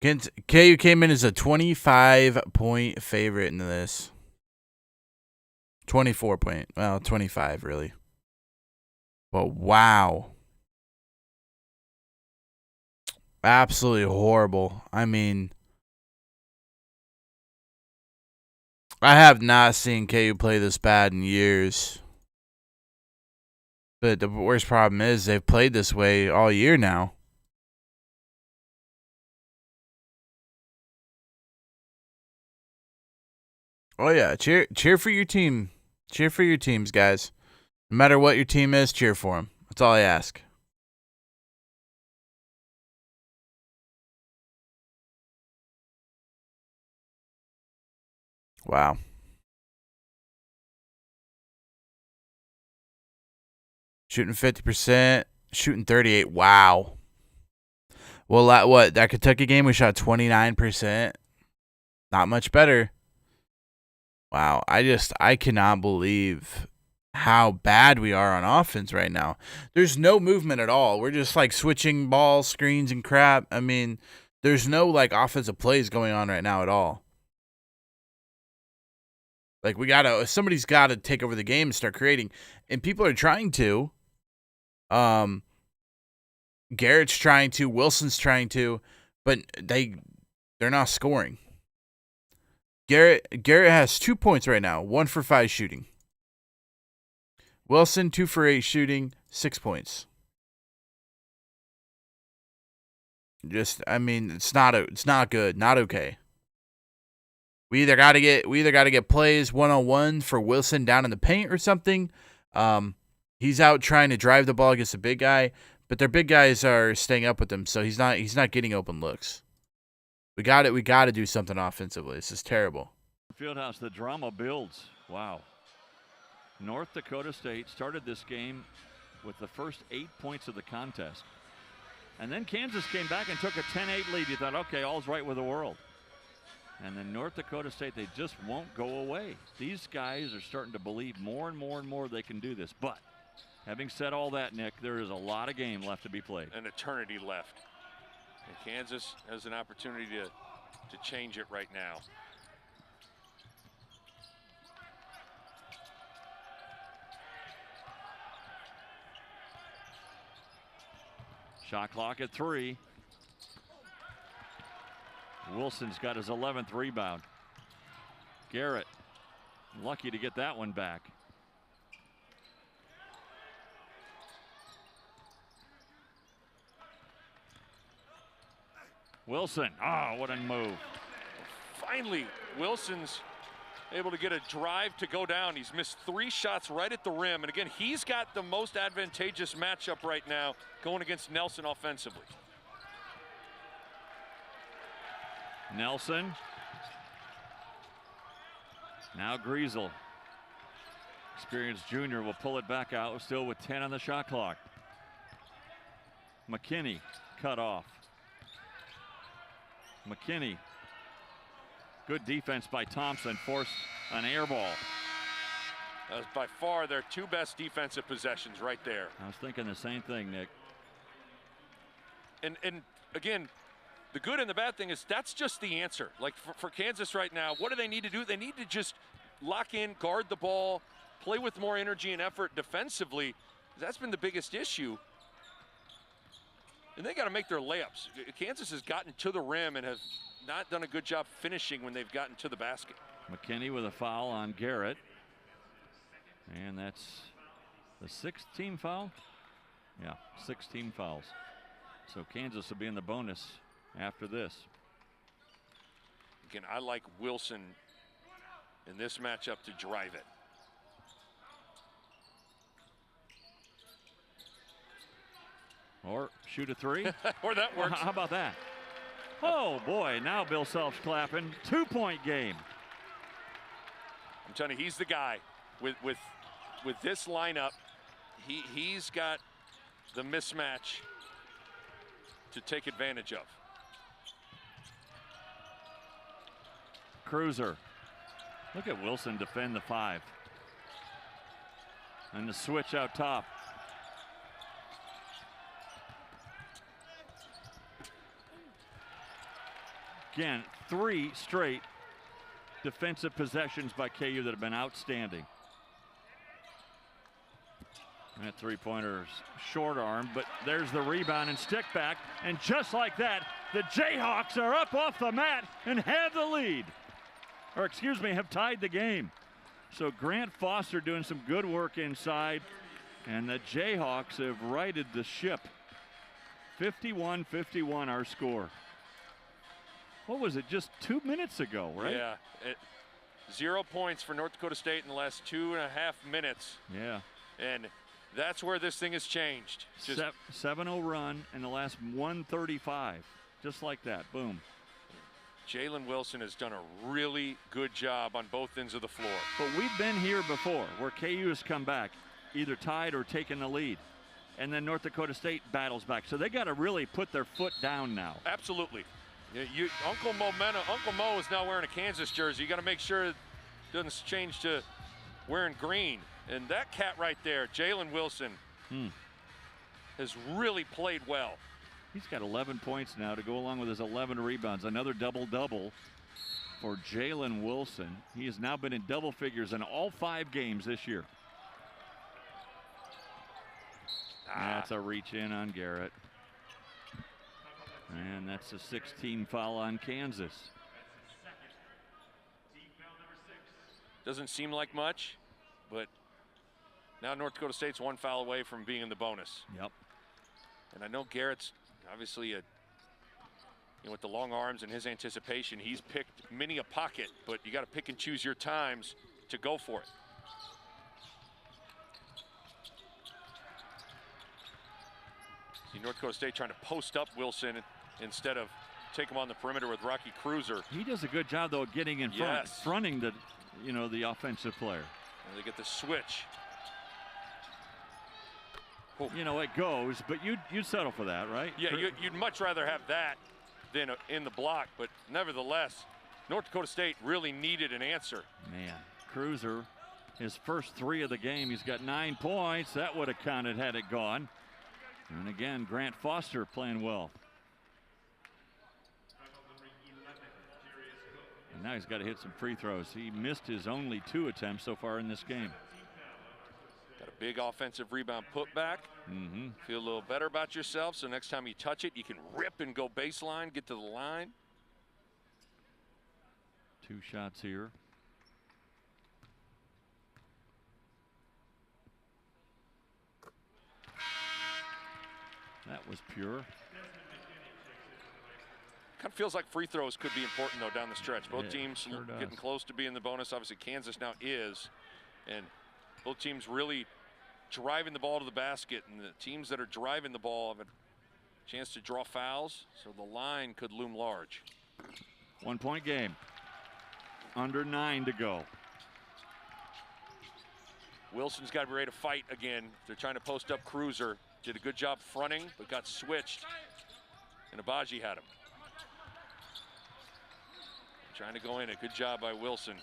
KU came in as a 25-point favorite in this. 24-point. Well, 25 really. But wow. Absolutely horrible. I mean, I have not seen KU play this bad in years. But the worst problem is they've played this way all year now. Oh yeah, cheer for your team. Cheer for your teams, guys. No matter what your team is, cheer for them. That's all I ask. Wow. Shooting 50%, shooting 38. Wow. Well, that Kentucky game we shot 29%. Not much better. Wow, I cannot believe how bad we are on offense right now. There's no movement at all. We're just like switching ball screens and crap. I mean, there's no like offensive plays going on right now at all. Like somebody's got to take over the game and start creating, and people are trying to. Garrett's trying to, Wilson's trying to, but they're not scoring. Garrett has 2 points right now, 1 for 5 shooting. Wilson 2 for 8 shooting, 6 points. It's not good, not okay. We either got to get plays 1-on-1 for Wilson down in the paint or something. He's out trying to drive the ball against a big guy, but their big guys are staying up with him, so he's not getting open looks. We got to do something offensively. This is terrible. Fieldhouse, the drama builds. Wow. North Dakota State started this game with the first 8 points of the contest. And then Kansas came back and took a 10-8 lead. You thought, okay, all's right with the world. And then North Dakota State, they just won't go away. These guys are starting to believe more and more and more they can do this. But having said all that, Nick, there is a lot of game left to be played. An eternity left. And Kansas has an opportunity to change it right now. Shot clock at 3. Wilson's got his 11th rebound. Garrett, lucky to get that one back. Wilson, what a move. Finally, Wilson's able to get a drive to go down. He's missed 3 shots right at the rim. And again, he's got the most advantageous matchup right now going against Nelson offensively. Nelson Now Griesel, experienced junior, will pull it back out, still with 10 on the shot clock. McKinney cut off. McKinney, good defense by Thompson, forced an air ball. That was by far their 2 best defensive possessions right there. I was thinking the same thing, Nick. And again, the good and the bad thing is that's just the answer. Like for Kansas right now, what do they need to do? They need to just lock in, guard the ball, play with more energy and effort defensively. That's been the biggest issue. And they got to make their layups. Kansas has gotten to the rim and have not done a good job finishing when they've gotten to the basket. McKinney with a foul on Garrett. And that's the 6th team foul? Yeah, 16 fouls. So Kansas will be in the bonus after this. Again, I like Wilson in this matchup to drive it. Or shoot a 3. Or that works. How about that? Oh boy, now Bill Self's clapping. 2-point game. I'm telling you, he's the guy with this lineup. He's got the mismatch to take advantage of. Cruiser. Look at Wilson defend the 5. And the switch out top. Again, 3 straight defensive possessions by KU that have been outstanding. That 3-pointer's short arm, but there's the rebound and stick back. And just like that, the Jayhawks are up off the mat and have the lead. Or excuse me, have tied the game. So Grant Foster doing some good work inside, and the Jayhawks have righted the ship. 51-51 our score. What was it, just 2 minutes ago, right? Yeah, 0 points for North Dakota State in the last 2.5 minutes. Yeah. And that's where this thing has changed. 7-0 run in the last 135. Just like that, boom. Jalen Wilson has done a really good job on both ends of the floor. But we've been here before where KU has come back, either tied or taken the lead. And then North Dakota State battles back. So they got to really put their foot down now. Absolutely. Uncle Mo is now wearing a Kansas jersey. You got to make sure it doesn't change to wearing green. And that cat right there, Jalen Wilson, has really played well. He's got 11 points now to go along with his 11 rebounds. Another double-double for Jalen Wilson. He has now been in double figures in all 5 games this year. That's a reach in on Garrett. And that's a 6-team foul on Kansas. Doesn't seem like much, but now North Dakota State's 1 foul away from being in the bonus. Yep. And I know Garrett's obviously with the long arms and his anticipation, he's picked many a pocket, but you got to pick and choose your times to go for it. See North Dakota State trying to post up Wilson instead of take him on the perimeter with Rocky Cruiser. He does a good job though of getting in front, fronting the the offensive player. And they get the switch. It goes, but you'd settle for that, right? Yeah, you'd much rather have that than in the block, but nevertheless, North Dakota State really needed an answer. Man, Cruiser, his first 3 of the game, he's got 9 points. That would have counted had it gone. And again, Grant Foster playing well. And now he's got to hit some free throws. He missed his only 2 attempts so far in this game. Got a big offensive rebound putback. Feel a little better about yourself, so next time you touch it, you can rip and go baseline, get to the line. 2 shots here. That was pure. Kind of feels like free throws could be important, though, down the stretch. Both teams sure getting close to being the bonus. Obviously, Kansas now is. And both teams really driving the ball to the basket. And the teams that are driving the ball have a chance to draw fouls. So the line could loom large. 1-point game. Under 9 to go. Wilson's got to be ready to fight again. They're trying to post up Cruiser. Did a good job fronting, but got switched. And Abaji had him. Trying to go in. A good job by Wilson.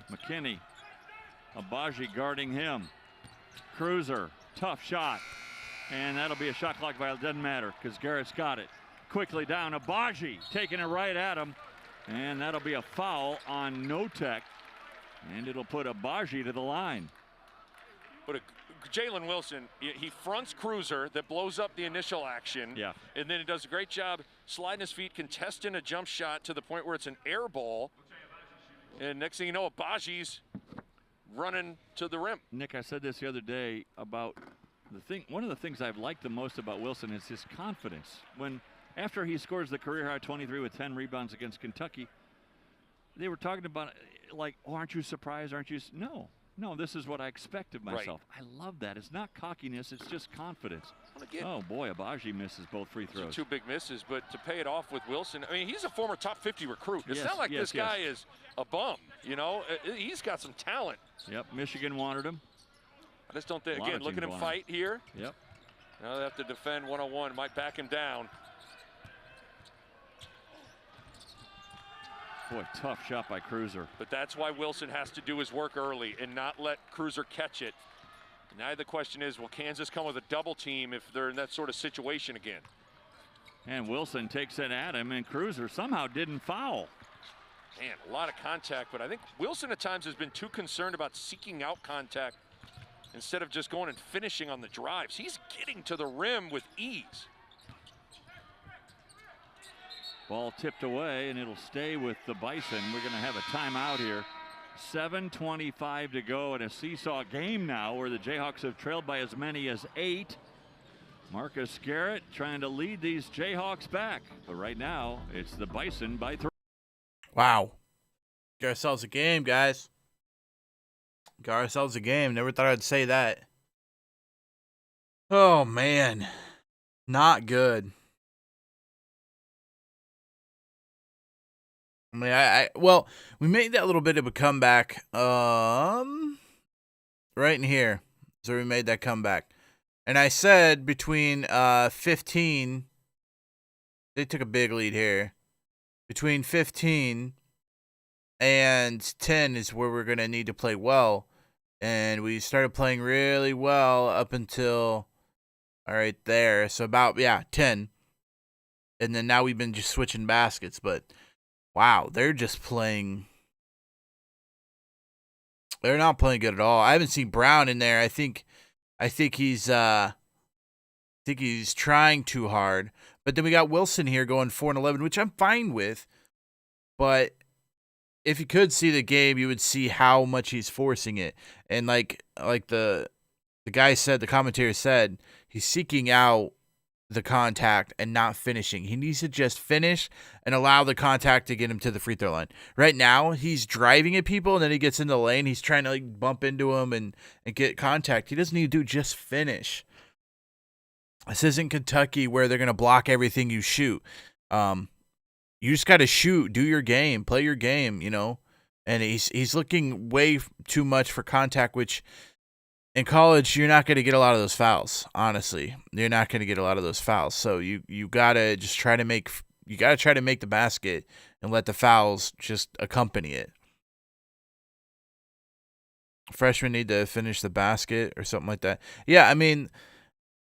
McKinney. Abaji guarding him. Cruiser. Tough shot. And that'll be a shot clock violation. Doesn't matter because Garrett's got it. Quickly down. Abaji taking it right at him. And that'll be a foul on Notek. And it'll put Abaji to the line. But Jalen Wilson, he fronts Cruiser that blows up the initial action. Yeah. And then he does a great job sliding his feet, contesting a jump shot to the point where it's an air ball. And next thing you know, Abaji's running to the rim. Nick, I said this the other day about one of the things I've liked the most about Wilson is his confidence. After he scores the career high 23 with 10 rebounds against Kentucky, they were talking about like, oh, aren't you surprised? Aren't you? No, this is what I expect of myself. Right. I love that. It's not cockiness, it's just confidence. Well, again, oh boy, Abaji misses both free throws. Two big misses, but to pay it off with Wilson, I mean, he's a former top 50 recruit. It's not like this guy is a bum, you know. He's got some talent. Yep, Michigan wanted him. I just don't think, again, look at him fight here. Yep. Now they have to defend 101, might back him down. Boy, tough shot by Cruiser. But that's why Wilson has to do his work early and not let Cruiser catch it. Now the question is, will Kansas come with a double team if they're in that sort of situation again? And Wilson takes it at him, and Cruiser somehow didn't foul. Man, a lot of contact, but I think Wilson at times has been too concerned about seeking out contact instead of just going and finishing on the drives. He's getting to the rim with ease. Ball tipped away, and it'll stay with the Bison. We're going to have a timeout here. 7:25 to go in a seesaw game now where the Jayhawks have trailed by as many as 8. Marcus Garrett trying to lead these Jayhawks back. But right now, it's the Bison by 3. Wow. Got ourselves a game, guys. Got ourselves a game. Never thought I'd say that. Oh, man. Not good. I mean, well, we made that little bit of a comeback, right in here. So we made that comeback. And I said between 15, they took a big lead here. Between 15 and 10 is where we're going to need to play well. And we started playing really well up until, all right, there. So about, 10. And then now we've been just switching baskets, but wow, they're just playing. They're not playing good at all. I haven't seen Brown in there. I think he's trying too hard. But then we got Wilson here going 4-11, which I'm fine with. But if you could see the game, you would see how much he's forcing it. And like the guy said, the commentator said, he's seeking out the contact and not finishing. He needs to just finish and allow the contact to get him to the free throw line. Right now, he's driving at people, and then he gets in the lane. He's trying to like bump into him and get contact. He doesn't need to do just finish. This isn't Kentucky where they're going to block everything you shoot. You just got to shoot, do your game, play your game, you know. And he's looking way too much for contact, which in college, you're not going to get a lot of those fouls, honestly. You're not going to get a lot of those fouls. So you got to just try to make the basket and let the fouls just accompany it. Freshmen need to finish the basket or something like that. Yeah, I mean,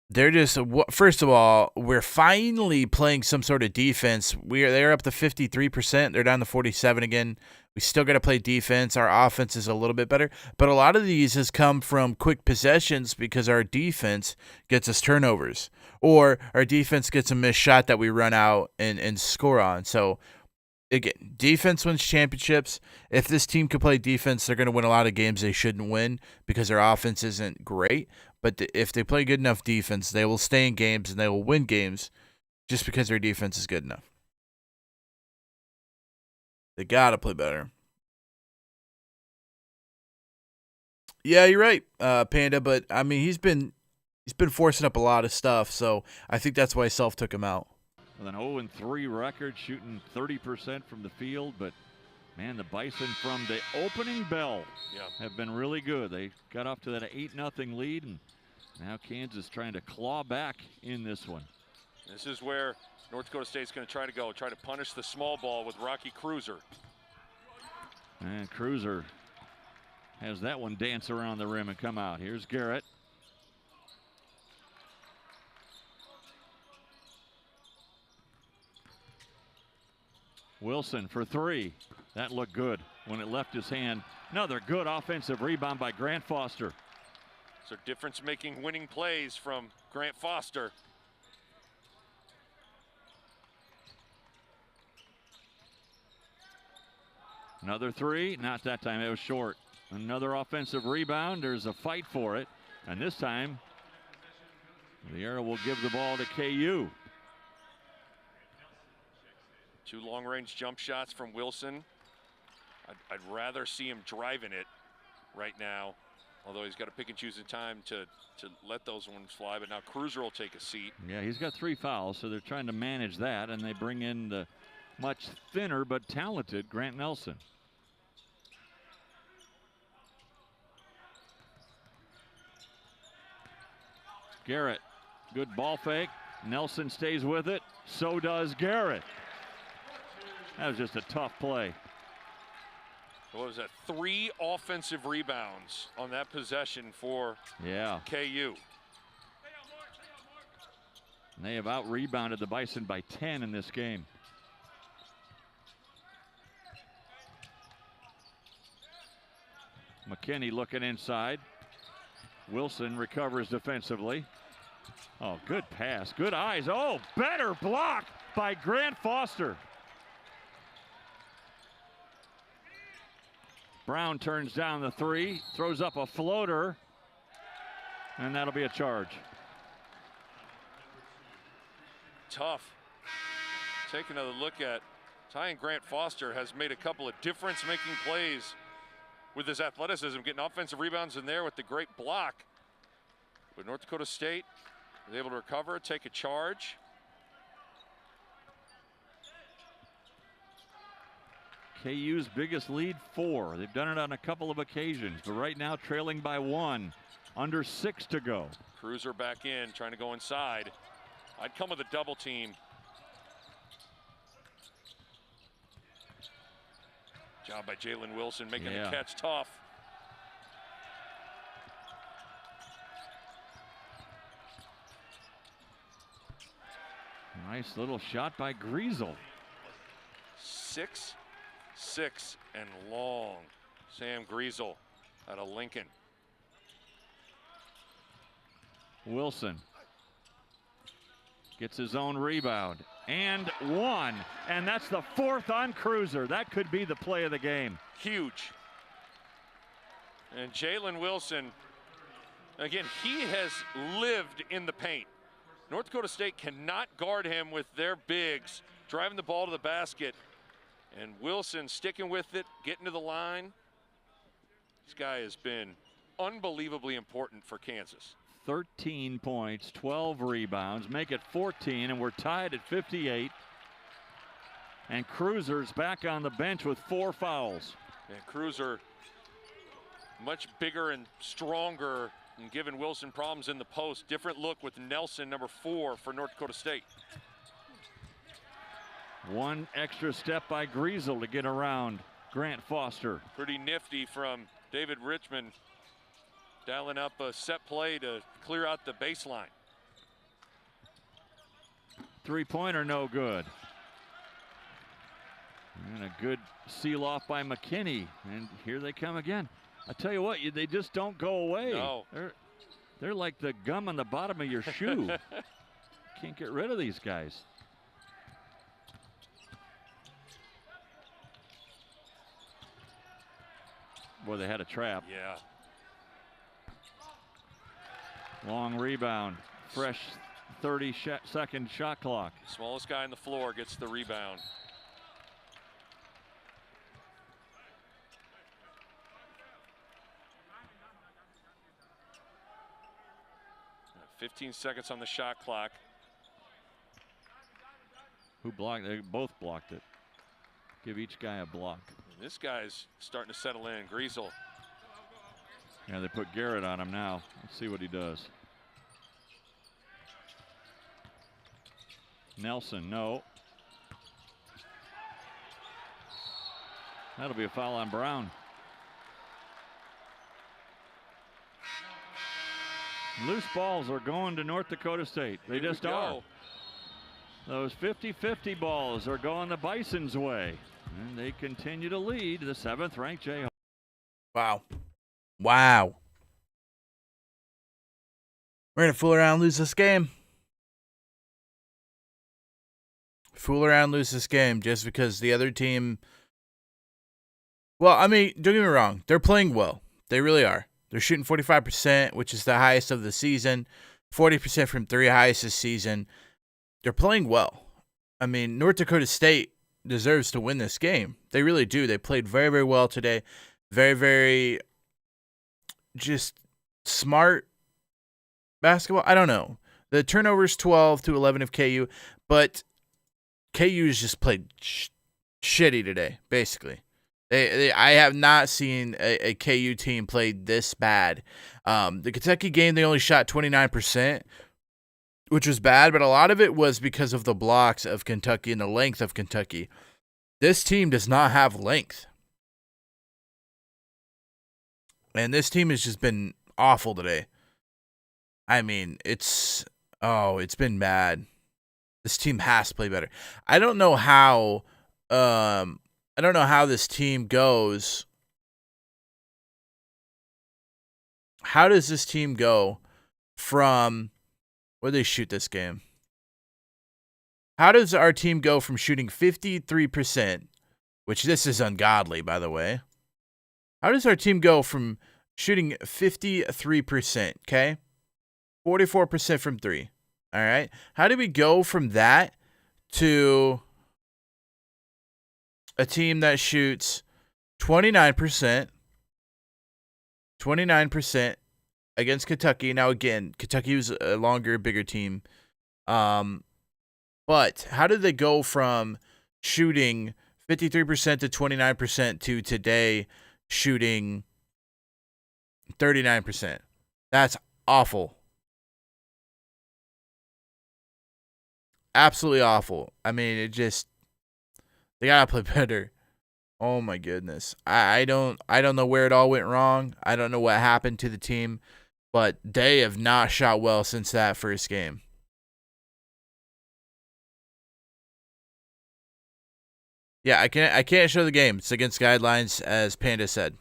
they're just, first of all, we're finally playing some sort of defense. They're up to 53%. They're down to 47 again. We still got to play defense. Our offense is a little bit better. But a lot of these has come from quick possessions because our defense gets us turnovers. Or our defense gets a missed shot that we run out and score on. So, again, defense wins championships. If this team could play defense, they're going to win a lot of games they shouldn't win because their offense isn't great. But if they play good enough defense, they will stay in games and they will win games just because their defense is good enough. They got to play better. Yeah, you're right, Panda, but I mean, he's been He's been forcing up a lot of stuff, so I think that's why Self took him out. With an 0-3 record, shooting 30% from the field, but man, the Bison from the opening bell have been really good. They got off to that 8-0 lead, and now Kansas trying to claw back in this one. This is where North Dakota State's going to try to punish the small ball with Rocky Cruiser. And Cruiser has that one dance around the rim and come out. Here's Garrett. Wilson for three. That looked good when it left his hand. Another good offensive rebound by Grant Foster. So difference-making winning plays from Grant Foster. Another three, not that time, it was short. Another offensive rebound, there's a fight for it. And this time, the Arrow will give the ball to KU. 2 long-range jump shots from Wilson. I'd rather see him driving it right now, although he's got to pick and choose the time to let those ones fly. But now Cruiser will take a seat. Yeah, he's got 3 fouls, so they're trying to manage that, and they bring in the much thinner but talented Grant Nelson. Garrett, good ball fake. Nelson stays with it. So does Garrett. That was just a tough play. What was that? 3 offensive rebounds on that possession for KU. And they have out-rebounded the Bison by 10 in this game. McKinney looking inside. Wilson recovers defensively. Oh, good pass. Good eyes. Oh, better block by Grant Foster. Brown turns down the 3, throws up a floater, and that'll be a charge. Tough. Take another look at Ty Grant Foster has made a couple of difference-making plays with his athleticism, getting offensive rebounds in there with the great block. But North Dakota State was able to recover, take a charge. KU's biggest lead, 4. They've done it on a couple of occasions, but right now trailing by 1. Under 6 to go. Cruiser back in, trying to go inside. I'd come with a double team. Job by Jalen Wilson, making the catch tough. Nice little shot by Griesel. 6'6" and long. Sam Griesel out of Lincoln. Wilson gets his own rebound and 1, and that's the 4th on Cruiser. That could be the play of the game. Huge. And Jalen Wilson, again, he has lived in the paint. North Dakota State cannot guard him with their bigs, driving the ball to the basket. And Wilson sticking with it, getting to the line. This guy has been unbelievably important for Kansas. 13 points, 12 rebounds, make it 14, and we're tied at 58. And Cruiser's back on the bench with 4 fouls. And Cruiser much bigger and stronger and giving Wilson problems in the post. Different look with Nelson, number 4 for North Dakota State. 1 extra step by Griesel to get around Grant Foster. Pretty nifty from David Richmond, dialing up a set play to clear out the baseline. 3-pointer no good. And a good seal off by McKinney. And here they come again. I tell you what, they just don't go away. No. They're like the gum on the bottom of your shoe. Can't get rid of these guys. Boy, they had a trap. Yeah. Long rebound. Fresh 30-second shot clock. Smallest guy on the floor gets the rebound. 15 seconds on the shot clock. Who blocked? They both blocked it. Give each guy a block. And this guy's starting to settle in. Griesel. Yeah, they put Garrett on him now. Let's see what he does. Nelson, no. That'll be a foul on Brown. Loose balls are going to North Dakota State. They just are. Those 50-50 balls are going the Bison's way. And they continue to lead the 7th-ranked Jayhawks. Wow. Wow. We're going to fool around and lose this game. Fool around and lose this game just because the other team... Well, I mean, don't get me wrong. They're playing well. They really are. They're shooting 45%, which is the highest of the season. 40% from three, highest this season. They're playing well. I mean, North Dakota State deserves to win this game. They really do. They played very, very well today. Very, very just smart basketball. I don't know. The turnovers 12-11 of KU, but KU's just played shitty today, basically. I have not seen a KU team play this bad. The Kentucky game, they only shot 29%, which was bad, but a lot of it was because of the blocks of Kentucky and the length of Kentucky. This team does not have length. And this team has just been awful today. I mean, it's been bad. This team has to play better. I don't know how this team goes. How does this team go from where they shoot this game? How does our team go from shooting 53%, which this is ungodly, by the way? How does our team go from shooting 53%, okay? 44% from three, all right? How do we go from that to a team that shoots 29% against Kentucky? Now, again, Kentucky was a longer, bigger team. But how did they go from shooting 53% to 29% to today shooting 39%? That's awful. Absolutely awful. I mean, they gotta play better. Oh my goodness. I don't know where it all went wrong. I don't know what happened to the team, but they have not shot well since that first game. Yeah, I can't show the game. It's against guidelines, as Panda said.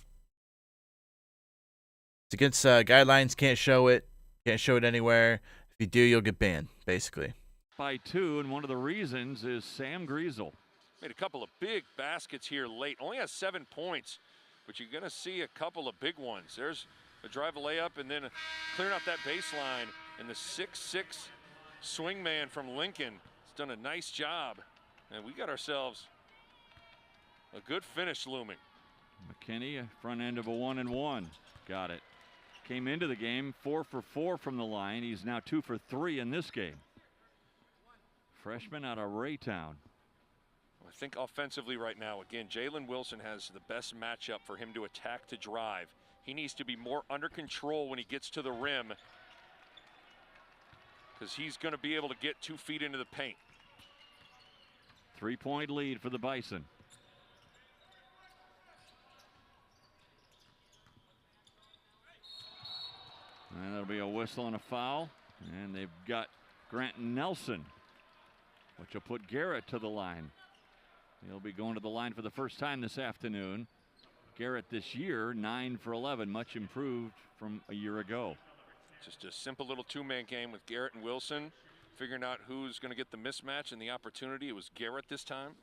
It's against guidelines. Can't show it. Can't show it anywhere. If you do, you'll get banned, basically. By 2, and one of the reasons is Sam Griesel. Made a couple of big baskets here late. Only has 7 points, but you're going to see a couple of big ones. There's a drive, a layup, and then clearing out that baseline. And the 6'6" swingman from Lincoln has done a nice job. And we got ourselves a good finish looming. McKinney, front end of a 1-and-1. Got it. Came into the game 4 for 4 from the line. He's now 2 for 3 in this game. Freshman out of Raytown. I think offensively right now, again, Jalen Wilson has the best matchup for him to attack to drive. He needs to be more under control when he gets to the rim, because he's going to be able to get 2 feet into the paint. 3-point lead for the Bison. And that'll be a whistle and a foul. And they've got Grant Nelson, which will put Garrett to the line. He'll be going to the line for the first time this afternoon. Garrett this year, 9 for 11, much improved from a year ago. Just a simple little 2-man game with Garrett and Wilson, figuring out who's going to get the mismatch and the opportunity. It was Garrett this time.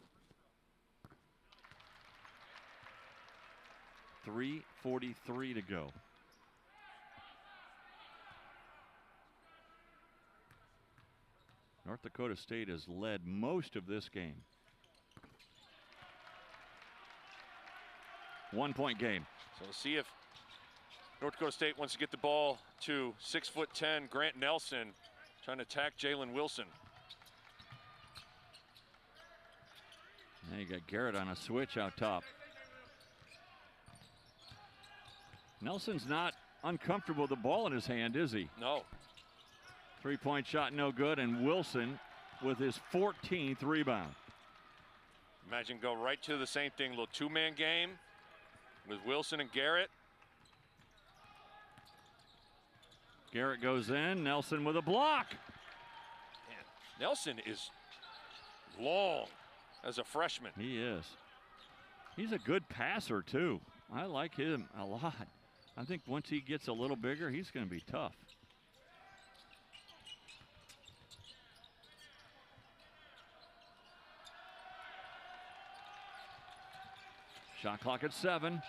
3:43 to go. North Dakota State has led most of this game. 1-point game. So we'll see if North Dakota State wants to get the ball to 6'10" Grant Nelson, trying to attack Jalen Wilson. Now you got Garrett on a switch out top. Nelson's not uncomfortable with the ball in his hand, is he? No. Three-point shot no good, and Wilson with his 14th rebound. Imagine go right to the same thing, little two-man game with Wilson and Garrett. Garrett goes in, Nelson with a block. Man, Nelson is long as a freshman. He is. He's a good passer, too. I like him a lot. I think once he gets a little bigger, he's going to be tough. Shot clock at 7.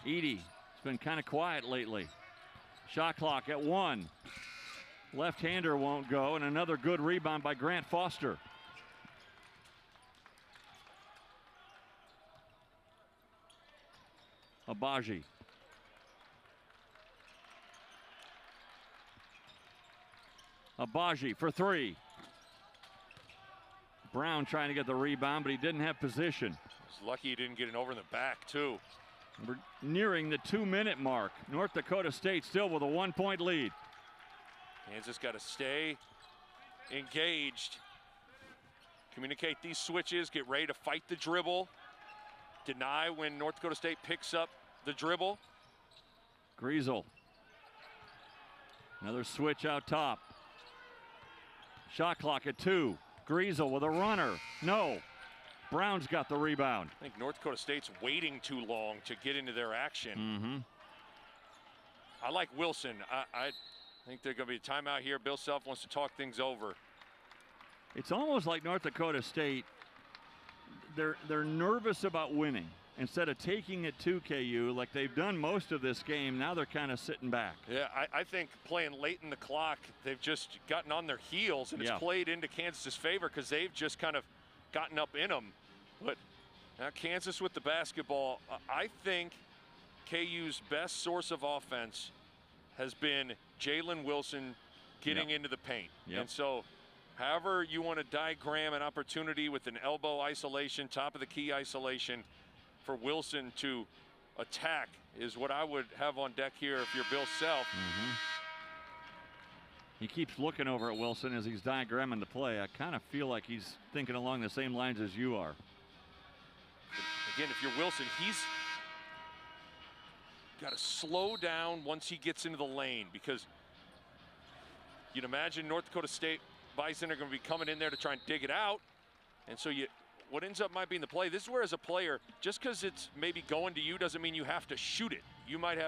Edey has been kind of quiet lately. Shot clock at 1. Left-hander won't go, and another good rebound by Grant Foster. Abaji. Abaji for 3. Brown trying to get the rebound, but he didn't have position. He's lucky he didn't get it over in the back, too. We're nearing the 2-minute mark. North Dakota State still with a 1-point lead. Kansas got to stay engaged. Communicate these switches, get ready to fight the dribble. Deny when North Dakota State picks up the dribble. Griesel. Another switch out top. Shot clock at 2. Griesel with a runner. No. Brown's got the rebound. I think North Dakota State's waiting too long to get into their action. I like Wilson. I think there's going to be a timeout here. Bill Self wants to talk things over. It's almost like North Dakota State, they're nervous about winning. Instead of taking it to KU like they've done most of this game, now they're kind of sitting back. Yeah, I think playing late in the clock, they've just gotten on their heels, and it's played into Kansas' favor because they've just kind of gotten up in them. But now Kansas with the basketball, I think KU's best source of offense has been Jalen Wilson getting into the paint. And so however you want to diagram an opportunity with an elbow isolation, top of the key isolation, for Wilson to attack is what I would have on deck here if you're Bill Self. He keeps looking over at Wilson as he's diagramming the play. I kind of feel like he's thinking along the same lines as you are. Again, if you're Wilson, he's got to slow down once he gets into the lane, because you'd imagine North Dakota State Bison are going to be coming in there to try and dig it out. And so what ends up might be in the play. This is where, as a player, just because it's maybe going to you doesn't mean you have to shoot it. You might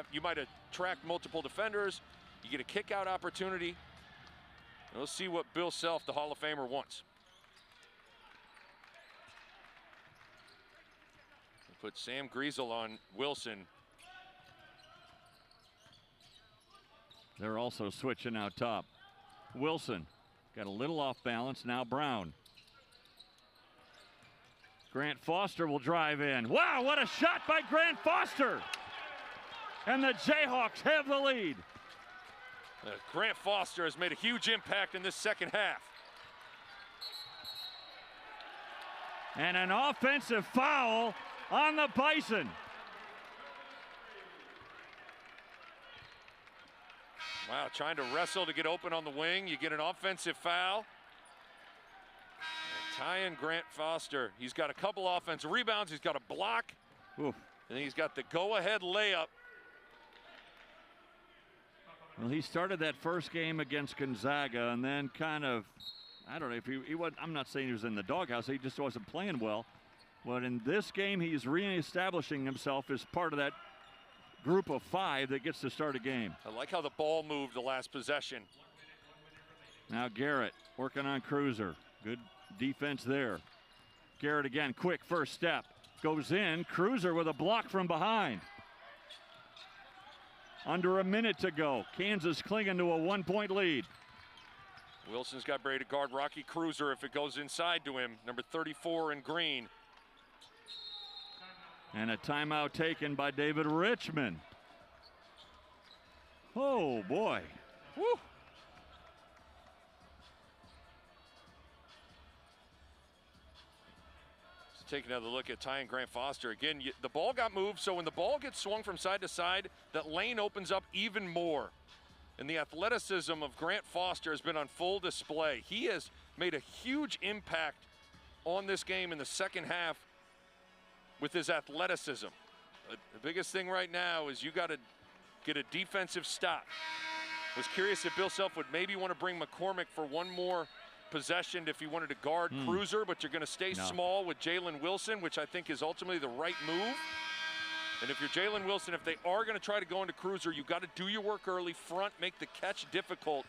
attract multiple defenders. You get a kick out opportunity. And we'll see what Bill Self, the Hall of Famer, wants. We'll put Sam Griesel on Wilson. They're also switching out top. Wilson got a little off balance. Now Brown. Grant Foster will drive in. Wow, what a shot by Grant Foster! And the Jayhawks have the lead. Grant Foster has made a huge impact in this second half. And an offensive foul on the Bison. Wow, trying to wrestle to get open on the wing. You get an offensive foul. Tying Grant Foster. He's got a couple offensive rebounds. He's got a block. Oof. And he's got the go-ahead layup. Well, he started that first game against Gonzaga and then kind of, I don't know if he was, I'm not saying he was in the doghouse, he just wasn't playing well. But in this game, he's reestablishing himself as part of that group of 5 that gets to start a game. I like how the ball moved the last possession. Now Garrett working on Cruiser. Good defense there. Garrett again, quick first step. Goes in, Cruiser with a block from behind. Under a minute to go. Kansas clinging to a 1-point lead. Wilson's got ready to guard Rocky Cruiser if it goes inside to him. Number 34 in green. And a timeout taken by David Richmond. Oh, boy. Woo. Let's take another look at Ty and Grant Foster. Again, the ball got moved, so when the ball gets swung from side to side, that lane opens up even more. And the athleticism of Grant Foster has been on full display. He has made a huge impact on this game in the second half with his athleticism. The biggest thing right now is you got to get a defensive stop. Was curious if Bill Self would maybe want to bring McCormick for one more possession if he wanted to guard Cruiser, but you're going to stay small with Jalen Wilson, which I think is ultimately the right move. And if you're Jalen Wilson, if they are going to try to go into Cruiser, you got to do your work early front, make the catch difficult.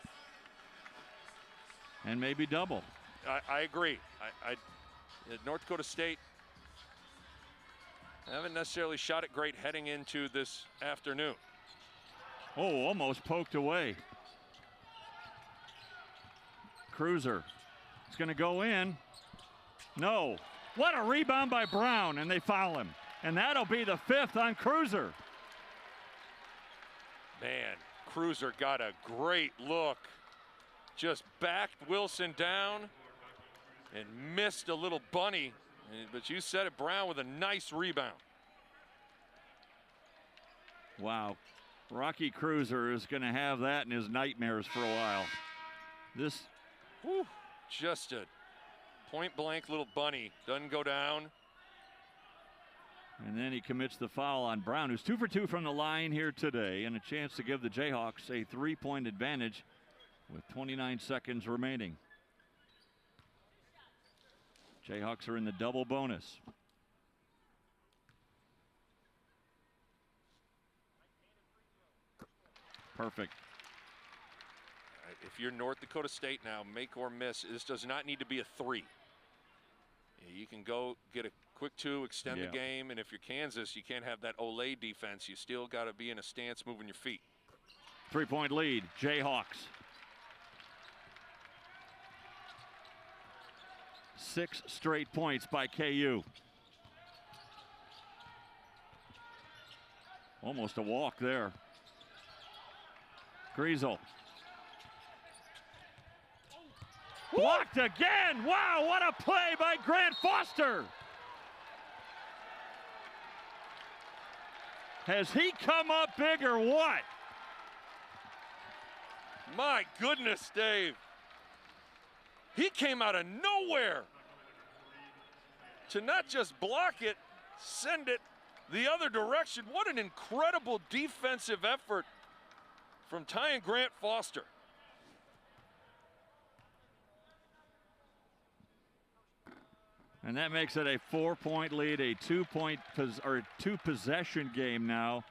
And maybe double. I agree. At North Dakota State haven't necessarily shot it great heading into this afternoon. Oh, almost poked away. Cruiser. It's going to go in. No. What a rebound by Brown, and they foul him. And that'll be the 5th on Cruiser. Man, Cruiser got a great look. Just backed Wilson down and missed a little bunny. But you said it, Brown with a nice rebound. Wow. Rocky Cruiser is going to have that in his nightmares for a while. This. Whew, just a point-blank little bunny. Doesn't go down. And then he commits the foul on Brown, who's 2 for 2 from the line here today, and a chance to give the Jayhawks a 3-point advantage with 29 seconds remaining. Jayhawks are in the double bonus. Perfect. If you're North Dakota State now, make or miss, this does not need to be a 3. You can go get a quick 2, extend the game, and if you're Kansas, you can't have that Olay defense. You still got to be in a stance moving your feet. 3-point lead, Jayhawks. 6 straight points by KU. Almost a walk there. Griesel. Blocked again. Wow, what a play by Grant Foster. Has he come up big or what? My goodness, Dave. He came out of nowhere to not just block it, send it the other direction. What an incredible defensive effort from Ty and Grant Foster. And that makes it a 4-point lead, a 2-possession game now,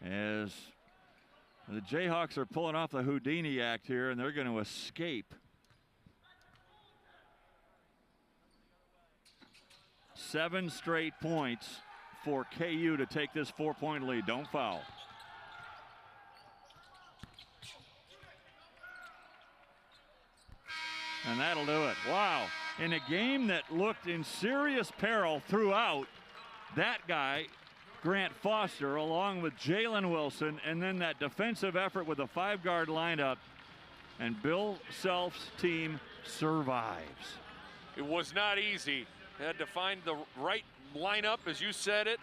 as the Jayhawks are pulling off the Houdini act here, and they're going to escape. 7 straight points for KU to take this 4-point lead. Don't foul. And that'll do it. Wow. In a game that looked in serious peril throughout, that guy, Grant Foster, along with Jalen Wilson, and then that defensive effort with a 5-guard lineup, and Bill Self's team survives. It was not easy. They had to find the right lineup, as you said it.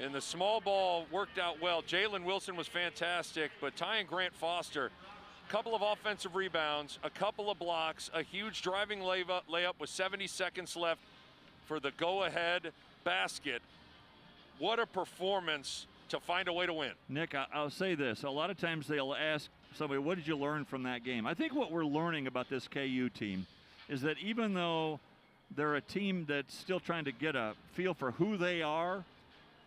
And the small ball worked out well. Jalen Wilson was fantastic, but Ty and Grant Foster, a couple of offensive rebounds, a couple of blocks, a huge driving layup with 70 seconds left for the go-ahead basket. What a performance to find a way to win. Nick, I'll say this. A lot of times they'll ask somebody, what did you learn from that game? I think what we're learning about this KU team is that even though they're a team that's still trying to get a feel for who they are,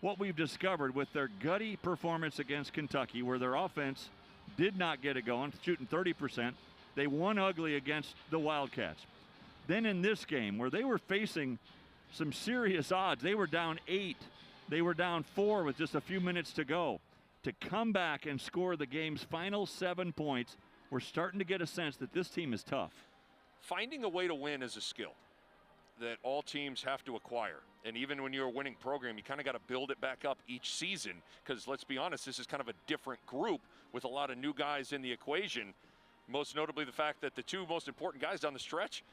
what we've discovered with their gutty performance against Kentucky, where their offense did not get it going, shooting 30%, they won ugly against the Wildcats. Then in this game, where they were facing some serious odds, they were down 8, they were down 4 with just a few minutes to go. To come back and score the game's final 7 points, we're starting to get a sense that this team is tough. Finding a way to win is a skill. that all teams have to acquire. And even when you're a winning program, you kind of got to build it back up each season, because let's be honest, this is kind of a different group with a lot of new guys in the equation. Most notably the fact that the two most important guys down the stretch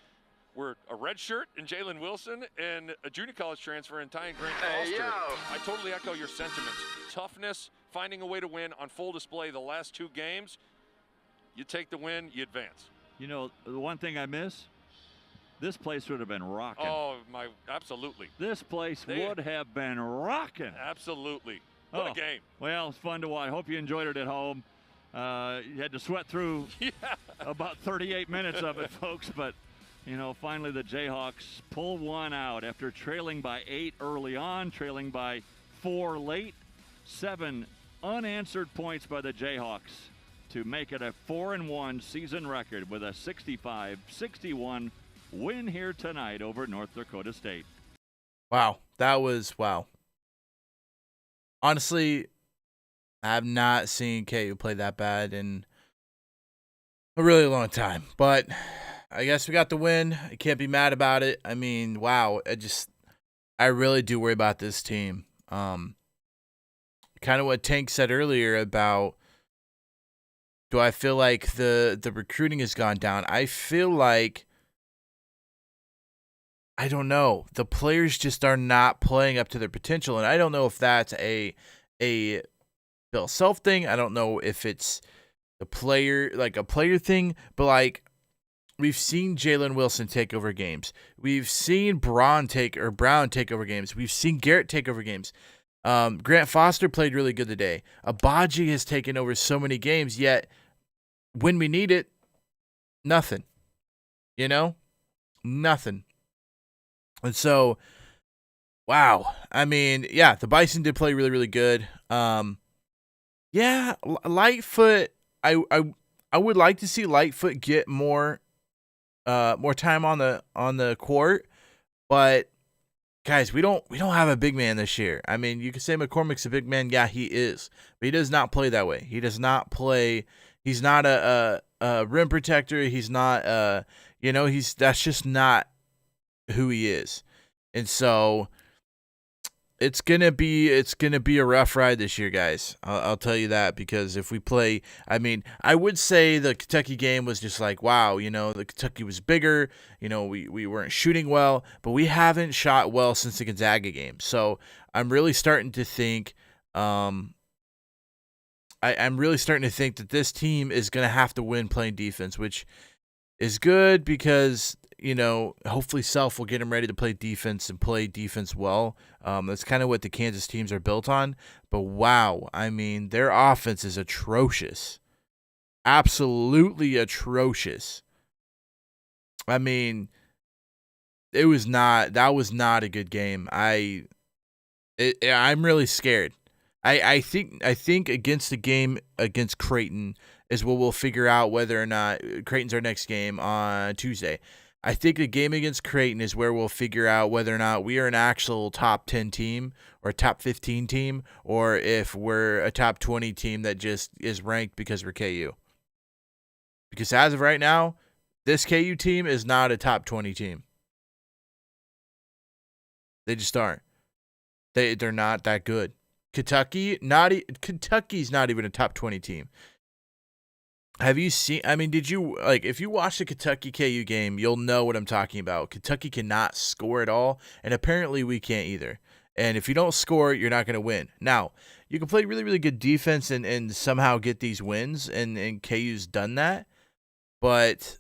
were a redshirt in Jalen Wilson and a junior college transfer in Ty and Grant Foster. I totally echo your sentiments. Toughness, finding a way to win on full display the last two games. You take the win, you advance. You know, the one thing I miss, this place would have been rocking. Oh, absolutely. This place would have been rocking. Absolutely. What a game. Well, it's fun to watch. Hope you enjoyed it at home. You had to sweat through about 38 minutes of it, folks, but you know, finally the Jayhawks pull one out after trailing by 8 early on, trailing by 4 late. 7 unanswered points by the Jayhawks to make it a 4-1 season record with a 65-61 win here tonight over North Dakota State. Wow, that was wow. Honestly, I have not seen KU play that bad in a really long time, but I guess we got the win. I can't be mad about it. I mean, wow, I really do worry about this team. Kind of what Tank said earlier about, do I feel like the recruiting has gone down? I feel like, I don't know, the players just are not playing up to their potential, and I don't know if that's a Bill Self thing. I don't know if it's a player thing, but like, we've seen Jalen Wilson take over games. We've seen Brown take over games. We've seen Garrett take over games. Grant Foster played really good today. Abaji has taken over so many games, yet when we need it, nothing. You know? Nothing. And so, wow. I mean, yeah, the Bison did play really, really good. Yeah, Lightfoot, I would like to see Lightfoot get more time on the court, but guys, we don't have a big man this year. I mean, you could say McCormick's a big man. Yeah, he is, but he does not play that way. He does not play. He's not a rim protector. He's not that's just not who he is. And so it's gonna be a rough ride this year, guys. I'll tell you that, because if we play, I mean, I would say the Kentucky game was just like, wow, the Kentucky was bigger, we weren't shooting well, but we haven't shot well since the Gonzaga game. So I'm really starting to think, I'm really starting to think that this team is gonna have to win playing defense, which is good because hopefully Self will get him ready to play defense and play defense well. That's kind of what the Kansas teams are built on. But wow, I mean, their offense is atrocious. Absolutely atrocious. I mean, that was not a good game. I'm really scared. I think against the game against Creighton is what we'll figure out whether or not Creighton's our next game on Tuesday. I think the game against Creighton is where we'll figure out whether or not we are an actual top 10 team or a top 15 team, or if we're a top 20 team that just is ranked because we're KU. Because as of right now, this KU team is not a top 20 team. They just aren't. They're not that good. Kentucky's not even a top 20 team. Have you seen, I mean, if you watch the Kentucky KU game, you'll know what I'm talking about. Kentucky cannot score at all, and apparently we can't either. And if you don't score, you're not going to win. Now, you can play really, really good defense and somehow get these wins, and KU's done that, but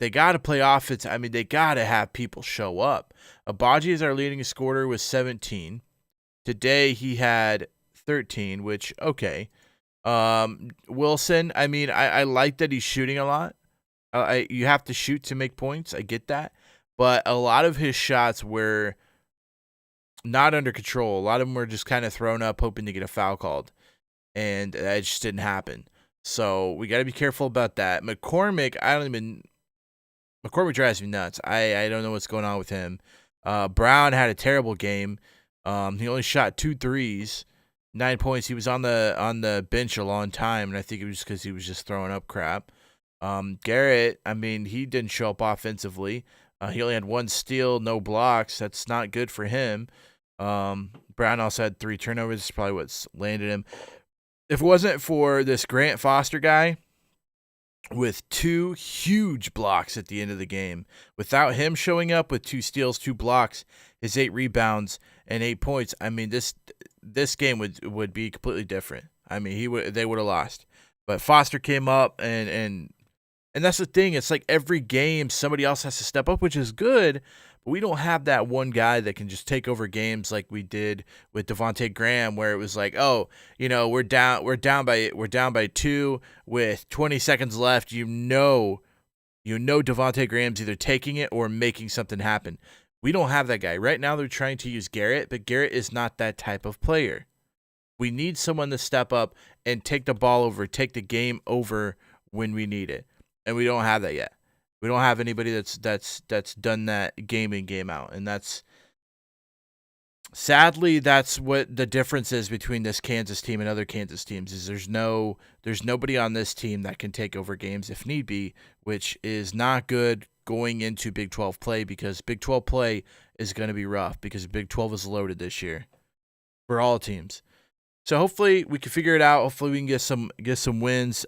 they got to play offense. I mean, they got to have people show up. Abaji is our leading scorer with 17. Today he had 13, which, okay. Wilson, I mean, I like that he's shooting a lot. You have to shoot to make points. I get that. But a lot of his shots were not under control. A lot of them were just kind of thrown up, hoping to get a foul called. And that just didn't happen. So we got to be careful about that. McCormick drives me nuts. I don't know what's going on with him. Brown had a terrible game. He only shot 2 threes. 9 points. He was on the bench a long time, and I think it was because he was just throwing up crap. Garrett, I mean, he didn't show up offensively. He only had 1 steal, no blocks. That's not good for him. Brown also had 3 turnovers. That's probably what's landed him. If it wasn't for this Grant Foster guy with 2 huge blocks at the end of the game, without him showing up with 2 steals, 2 blocks, his 8 rebounds, and 8 points, I mean, this game would be completely different. I mean, they would have lost. But Foster came up, and that's the thing. It's like every game somebody else has to step up, which is good. But we don't have that one guy that can just take over games like we did with Devontae Graham, where it was like, oh, we're down by 2 with 20 seconds left. Devontae Graham's either taking it or making something happen. We don't have that guy. Right now they're trying to use Garrett, but Garrett is not that type of player. We need someone to step up and take the ball over, take the game over when we need it. And we don't have that yet. We don't have anybody that's done that game in, game out. And sadly, that's what the difference is between this Kansas team and other Kansas teams, is there's nobody on this team that can take over games if need be, which is not good going into Big 12 play, because Big 12 play is going to be rough because Big 12 is loaded this year for all teams. So hopefully we can figure it out. Hopefully we can get some wins.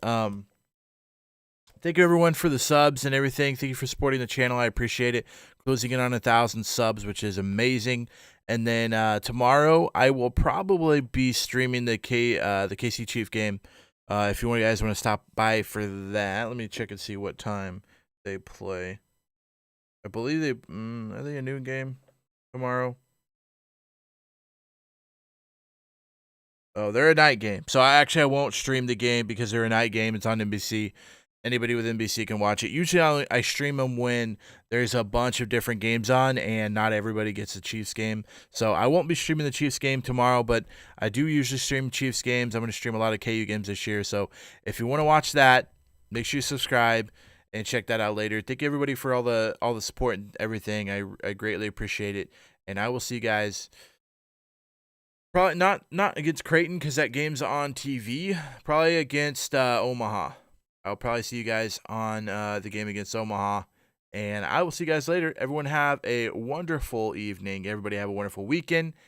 Thank you everyone for the subs and everything. Thank you for supporting the channel. I appreciate it. Closing in on 1,000 subs, which is amazing. And then tomorrow I will probably be streaming the KC Chief game. If you guys want to stop by for that, let me check and see what time they play. I believe are they a noon game tomorrow? Oh, they're a night game. So I won't stream the game because they're a night game. It's on NBC. Anybody with NBC can watch it. Usually I stream them when there's a bunch of different games on and not everybody gets the Chiefs game. So I won't be streaming the Chiefs game tomorrow, but I do usually stream Chiefs games. I'm going to stream a lot of KU games this year. So if you want to watch that, make sure you subscribe and check that out later. Thank you everybody for all the support and everything. I greatly appreciate it. And I will see you guys probably not against Creighton because that game's on TV. Probably against Omaha. I'll probably see you guys on the game against Omaha. And I will see you guys later. Everyone have a wonderful evening. Everybody have a wonderful weekend.